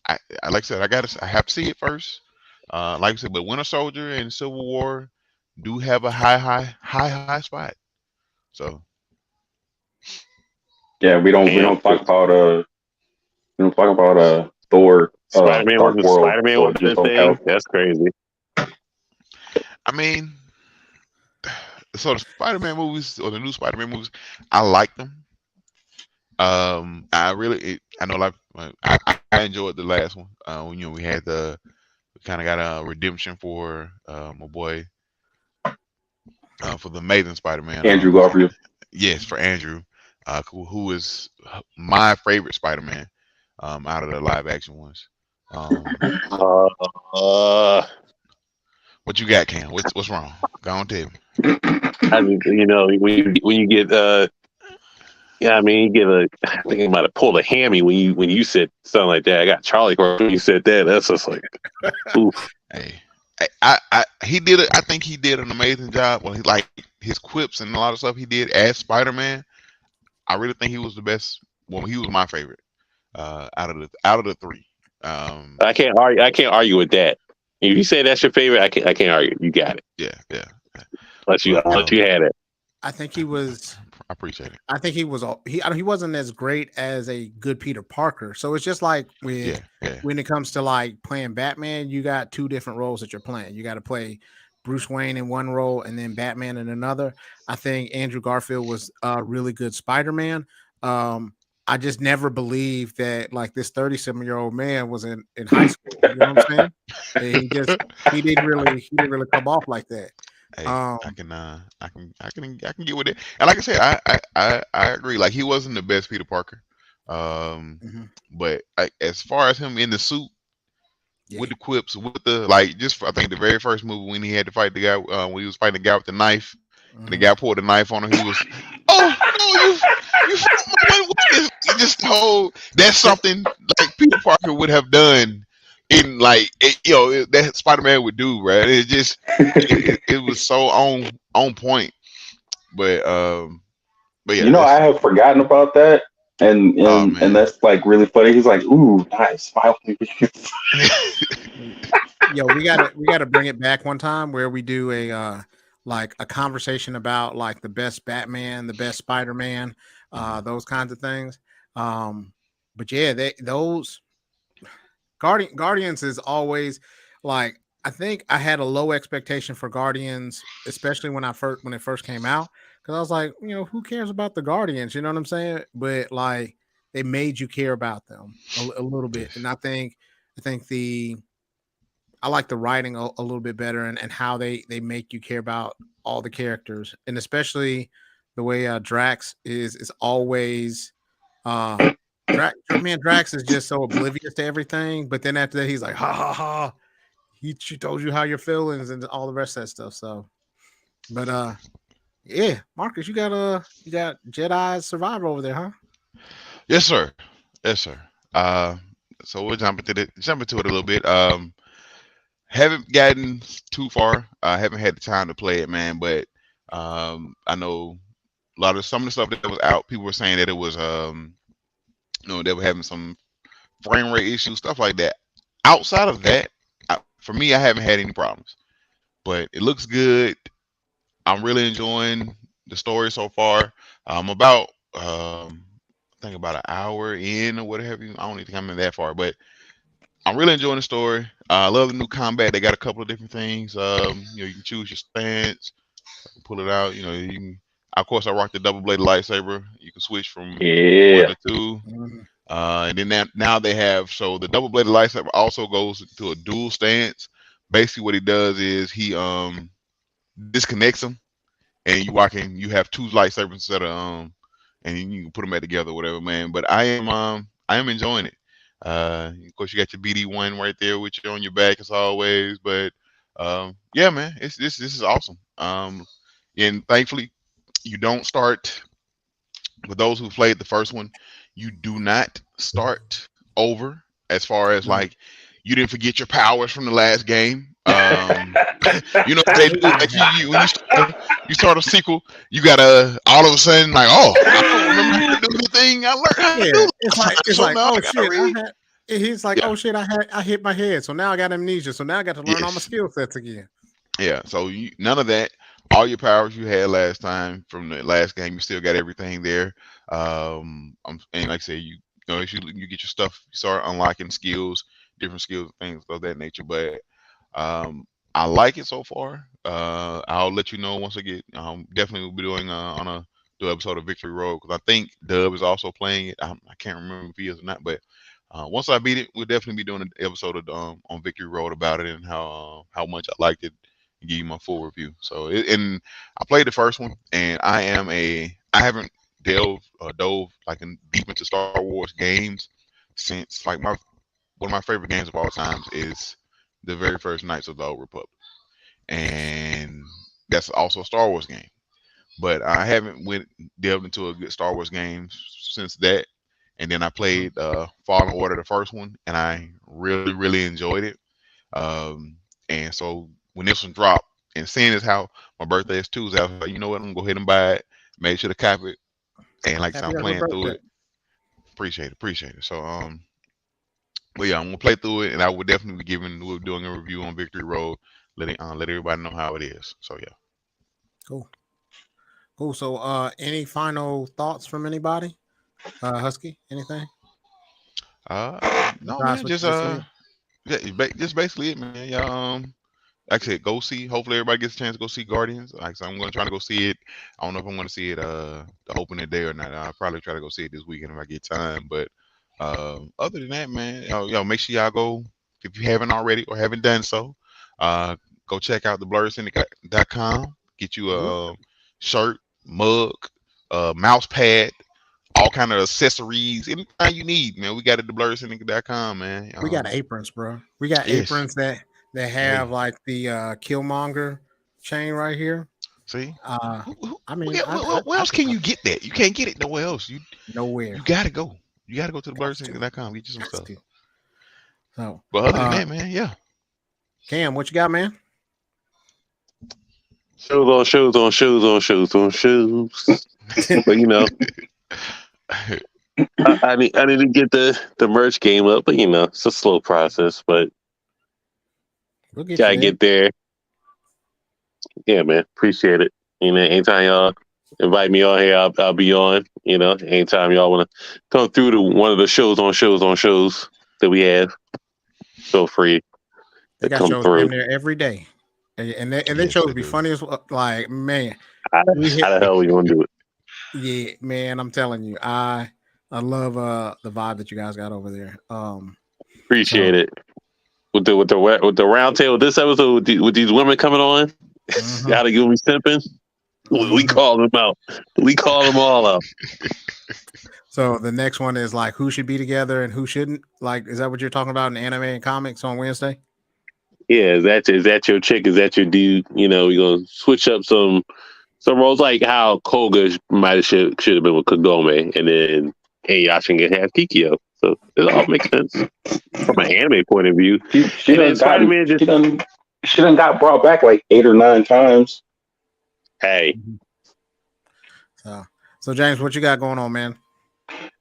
Like I said, I have to see it first. Like I said, but Winter Soldier and Civil War do have a high spot. So Yeah, we don't talk about Thor Spider-Man Dark wasn't World, Spider-Man so it wasn't just the don't thing. count. That's crazy. I mean, so the Spider-Man movies or the new Spider-Man movies, I like them. I know like I enjoyed the last one. When we had we kind of got a redemption for my boy for the Amazing Spider-Man. Andrew Garfield. Yes, for Andrew, who is my favorite Spider-Man out of the live action ones. Uh, What you got, Cam? What's wrong? Go on, tell me. I mean, when you get yeah, I mean, you get I think you might have pulled a hammy when you said something like that. I got Charlie Horse when you said that. That's just like, oof. Hey, he did it. I think he did an amazing job. Well, he like his quips and a lot of stuff he did as Spider-Man. I really think he was the best. Well, he was my favorite out of the three. I can't argue. I can't argue with that. If you say that's your favorite, I can't argue. You got it. Yeah. Unless you had it. I think he was. I appreciate it. I think he was. He wasn't as great as a good Peter Parker. So it's just like when it comes to like playing Batman, you got two different roles that you're playing. You got to play Bruce Wayne in one role and then Batman in another. I think Andrew Garfield was a really good Spider-Man. I just never believed that like this 37-year-old man was in high school. You know what I'm saying? And he didn't really come off like that. Hey, I can get with it. And like I said, I agree. Like he wasn't the best Peter Parker. But as far as him in the suit with the quips, with the I think the very first movie when he had to fight the guy when he was fighting the guy with the knife, and the guy pulled the knife on him, he was, oh no, you just that's something like Peter Parker would have done. In that Spider-Man would do, right? It just it was so on point. But yeah, I have forgotten about that, and that's like really funny. He's like, "Ooh, nice, smile." Yo, we gotta bring it back one time where we do a conversation about like the best Batman, the best Spider-Man, those kinds of things. But yeah, those. Guardians is always like, I think I had a low expectation for Guardians, especially when it first came out, because I was like, who cares about the Guardians? You know what I'm saying? But like they made you care about them a little bit, and I think I like the writing a little bit better and how they make you care about all the characters, and especially the way Drax is always Drax is just so oblivious to everything, but then after that he's like, ha ha ha, she told you how your feelings and all the rest of that stuff. So, but yeah, Marcus, you got Jedi Survivor over there, huh? Yes, sir. So we'll jump into it a little bit. Haven't gotten too far. I haven't had the time to play it, man. But I know some of the stuff that was out. People were saying that it was they were having some frame rate issues, stuff like that. Outside of that, for me, I haven't had any problems. But it looks good. I'm really enjoying the story so far. I'm about, I think about an hour in or whatever. I don't need to come in that far, but I'm really enjoying the story. I love the new combat. They got a couple of different things. You can choose your stance, pull it out. You can. Of course, I rock the double-bladed lightsaber. You can switch from 1 to 2. And then now they have, so the double-bladed lightsaber also goes to a dual stance. Basically, what he does is he disconnects them, and you have 2 lightsabers instead of and you can put them back together, whatever, man. But I am enjoying it. Of course, you got your BD1 right there with you on your back as always. But yeah, man, this is awesome. And thankfully, you don't start, for those who played the first one, you do not start over as far as like you didn't forget your powers from the last game. You know what they do, like when you start a sequel, you gotta all of a sudden like, oh, I don't remember how to do the thing I learned how to do. It's like oh shit, he's like, oh shit, I hit my head, so now I got amnesia, so now I got to learn all my skill sets again. Yeah, so none of that. All your powers you had last time from the last game, you still got everything there. And like I said, you get your stuff, you start unlocking skills, different skills, things of that nature. But I like it so far. I'll let you know once I get. Definitely will be doing do episode of Victory Road because I think Dub is also playing it. I can't remember if he is or not, but once I beat it, we'll definitely be doing an episode of on Victory Road about it and how much I liked it and give you my full review. So and I played the first one, and I haven't dove like in deep into Star Wars games since like one of my favorite games of all times is the very first Knights of the Old Republic, and that's also a Star Wars game. But I haven't delved into a good Star Wars game since that. And then I played Fallen Order, the first one, and I really enjoyed it. And so when this one dropped, and seeing as how my birthday is Tuesday, I was like, you know what, I'm gonna go ahead and buy it. Made sure to copy it, and like I said, I'm playing through it. Appreciate it. So but yeah, I'm gonna play through it, and I will definitely be doing a review on Victory Road, let everybody know how it is. So yeah. Cool. So any final thoughts from anybody? Husky, anything? No, man, just basically it, man. Yeah, like I said, go see. Hopefully, everybody gets a chance to go see Guardians. Like I said, I'm gonna try to go see it. I don't know if I'm gonna see it the opening day or not. I'll probably try to go see it this weekend if I get time. But other than that, man, make sure y'all go if you haven't already or haven't done so. Go check out the blerdsyndicate.com. Get you a shirt, mug, mouse pad, all kind of accessories, anything you need, man. We got it at the blerdsyndicate.com, man. We got aprons, bro. We got aprons that have like the Killmonger chain right here. See, I mean, where else can you get that? You can't get it nowhere else. Nowhere. You gotta go. You gotta go to the blerdsyndicate.com. Get you some stuff. So, but other than that, man, yeah. Cam, what you got, man? Shows on shows on shows on shows on shows. But you know, I need to get the merch game up, but you know, it's a slow process, but we'll gotta get there. Yeah, man, appreciate it. You know, anytime y'all invite me on here, I'll be on. You know, anytime y'all want to come through to one of the shows on shows that we have, feel free to come shows through. There every day, and they shows be funny as like, man. How the hell we gonna do it? Yeah, man, I'm telling you, I love the vibe that you guys got over there. Appreciate it. With the round table this episode with these women coming on, gotta give me simping. We call them out. We call them all out. So the next one is like who should be together and who shouldn't. Like, is that what you're talking about in anime and comics on Wednesday? Yeah, is that your chick? Is that your dude? You know, we're gonna switch up some roles, like how Koga might have should have been with Kagome, and then Yashin can have Kikyo. So it all makes sense from an anime point of view. She done got brought back like 8 or 9 times. Hey. So James, what you got going on, man?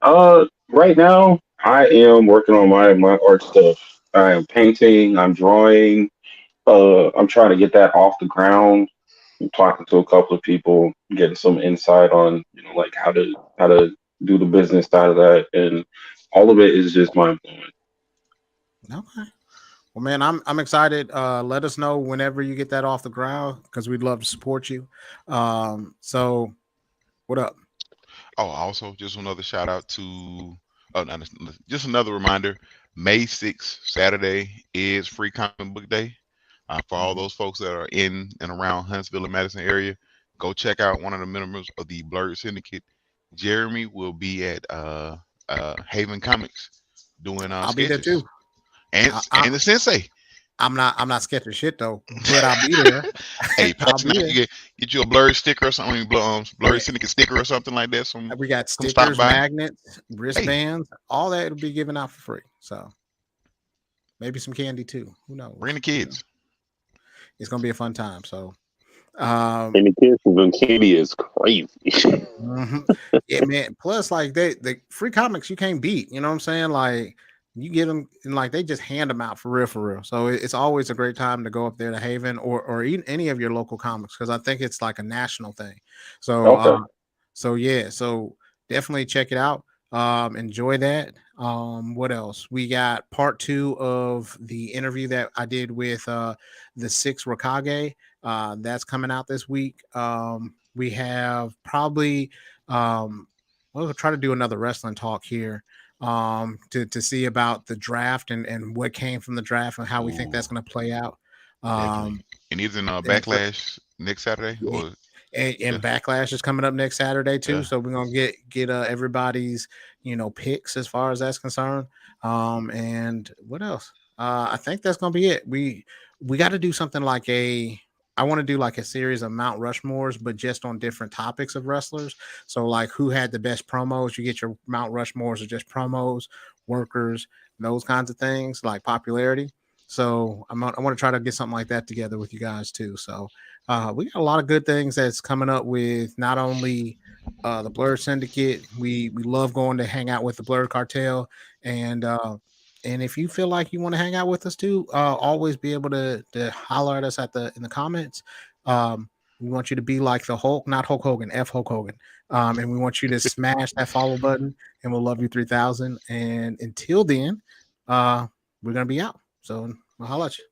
Right now I am working on my art stuff. I am painting, I'm drawing, I'm trying to get that off the ground. I'm talking to a couple of people, getting some insight on, you know, like how to do the business side of that, and all of it is just mind blowing. Okay. Well, man, I'm excited. Let us know whenever you get that off the ground because we'd love to support you. So, what up? Oh, also, just another shout out to, just another reminder. May 6th, Saturday, is Free Comic Book Day. For all those folks that are in and around Huntsville and Madison area, go check out one of the members of the Blerd Syndicate. Jeremy will be at Haven Comics doing I'll sketches. be there too. And the sensei. I'm not sketching shit though, but I'll be there. Hey, get you a Blerd sticker or something, Blerd Syndicate sticker or something like that. We got stickers, magnets, wristbands, all that will be given out for free. So maybe some candy too. Who knows? Bring the kids. It's gonna be a fun time. So and the kids from candy is crazy. Yeah, man. Plus, like the free comics you can't beat. You know what I'm saying? Like you get them and like they just hand them out for real. So it's always a great time to go up there to Haven or even any of your local comics because I think it's like a national thing. So so definitely check it out. Enjoy that. What else? We got part 2 of the interview that I did with the 6 Rakage. That's coming out this week. We have probably we'll try to do another wrestling talk here to see about the draft and what came from the draft and how we think that's Ooh, going to play out. definitely. And he's in And for, Backlash next Saturday, or and yeah, Backlash is coming up next Saturday too, yeah. so we're gonna get everybody's picks as far as that's concerned. And what else? I think that's gonna be it. We got to do something like I want to do like a series of Mount Rushmores, but just on different topics of wrestlers. So like who had the best promos? You get your Mount Rushmores or just promos, workers, those kinds of things like popularity. So I want to try to get something like that together with you guys too. So we got a lot of good things that's coming up with not only the Blerd Syndicate. We love going to hang out with the Blerd Cartel, and if you feel like you want to hang out with us too, always be able to holler at us in the comments. We want you to be like the Hulk, not Hulk Hogan, F Hulk Hogan, and we want you to smash that follow button, and we'll love you 3000. And until then, we're gonna be out. So I'll holler at you.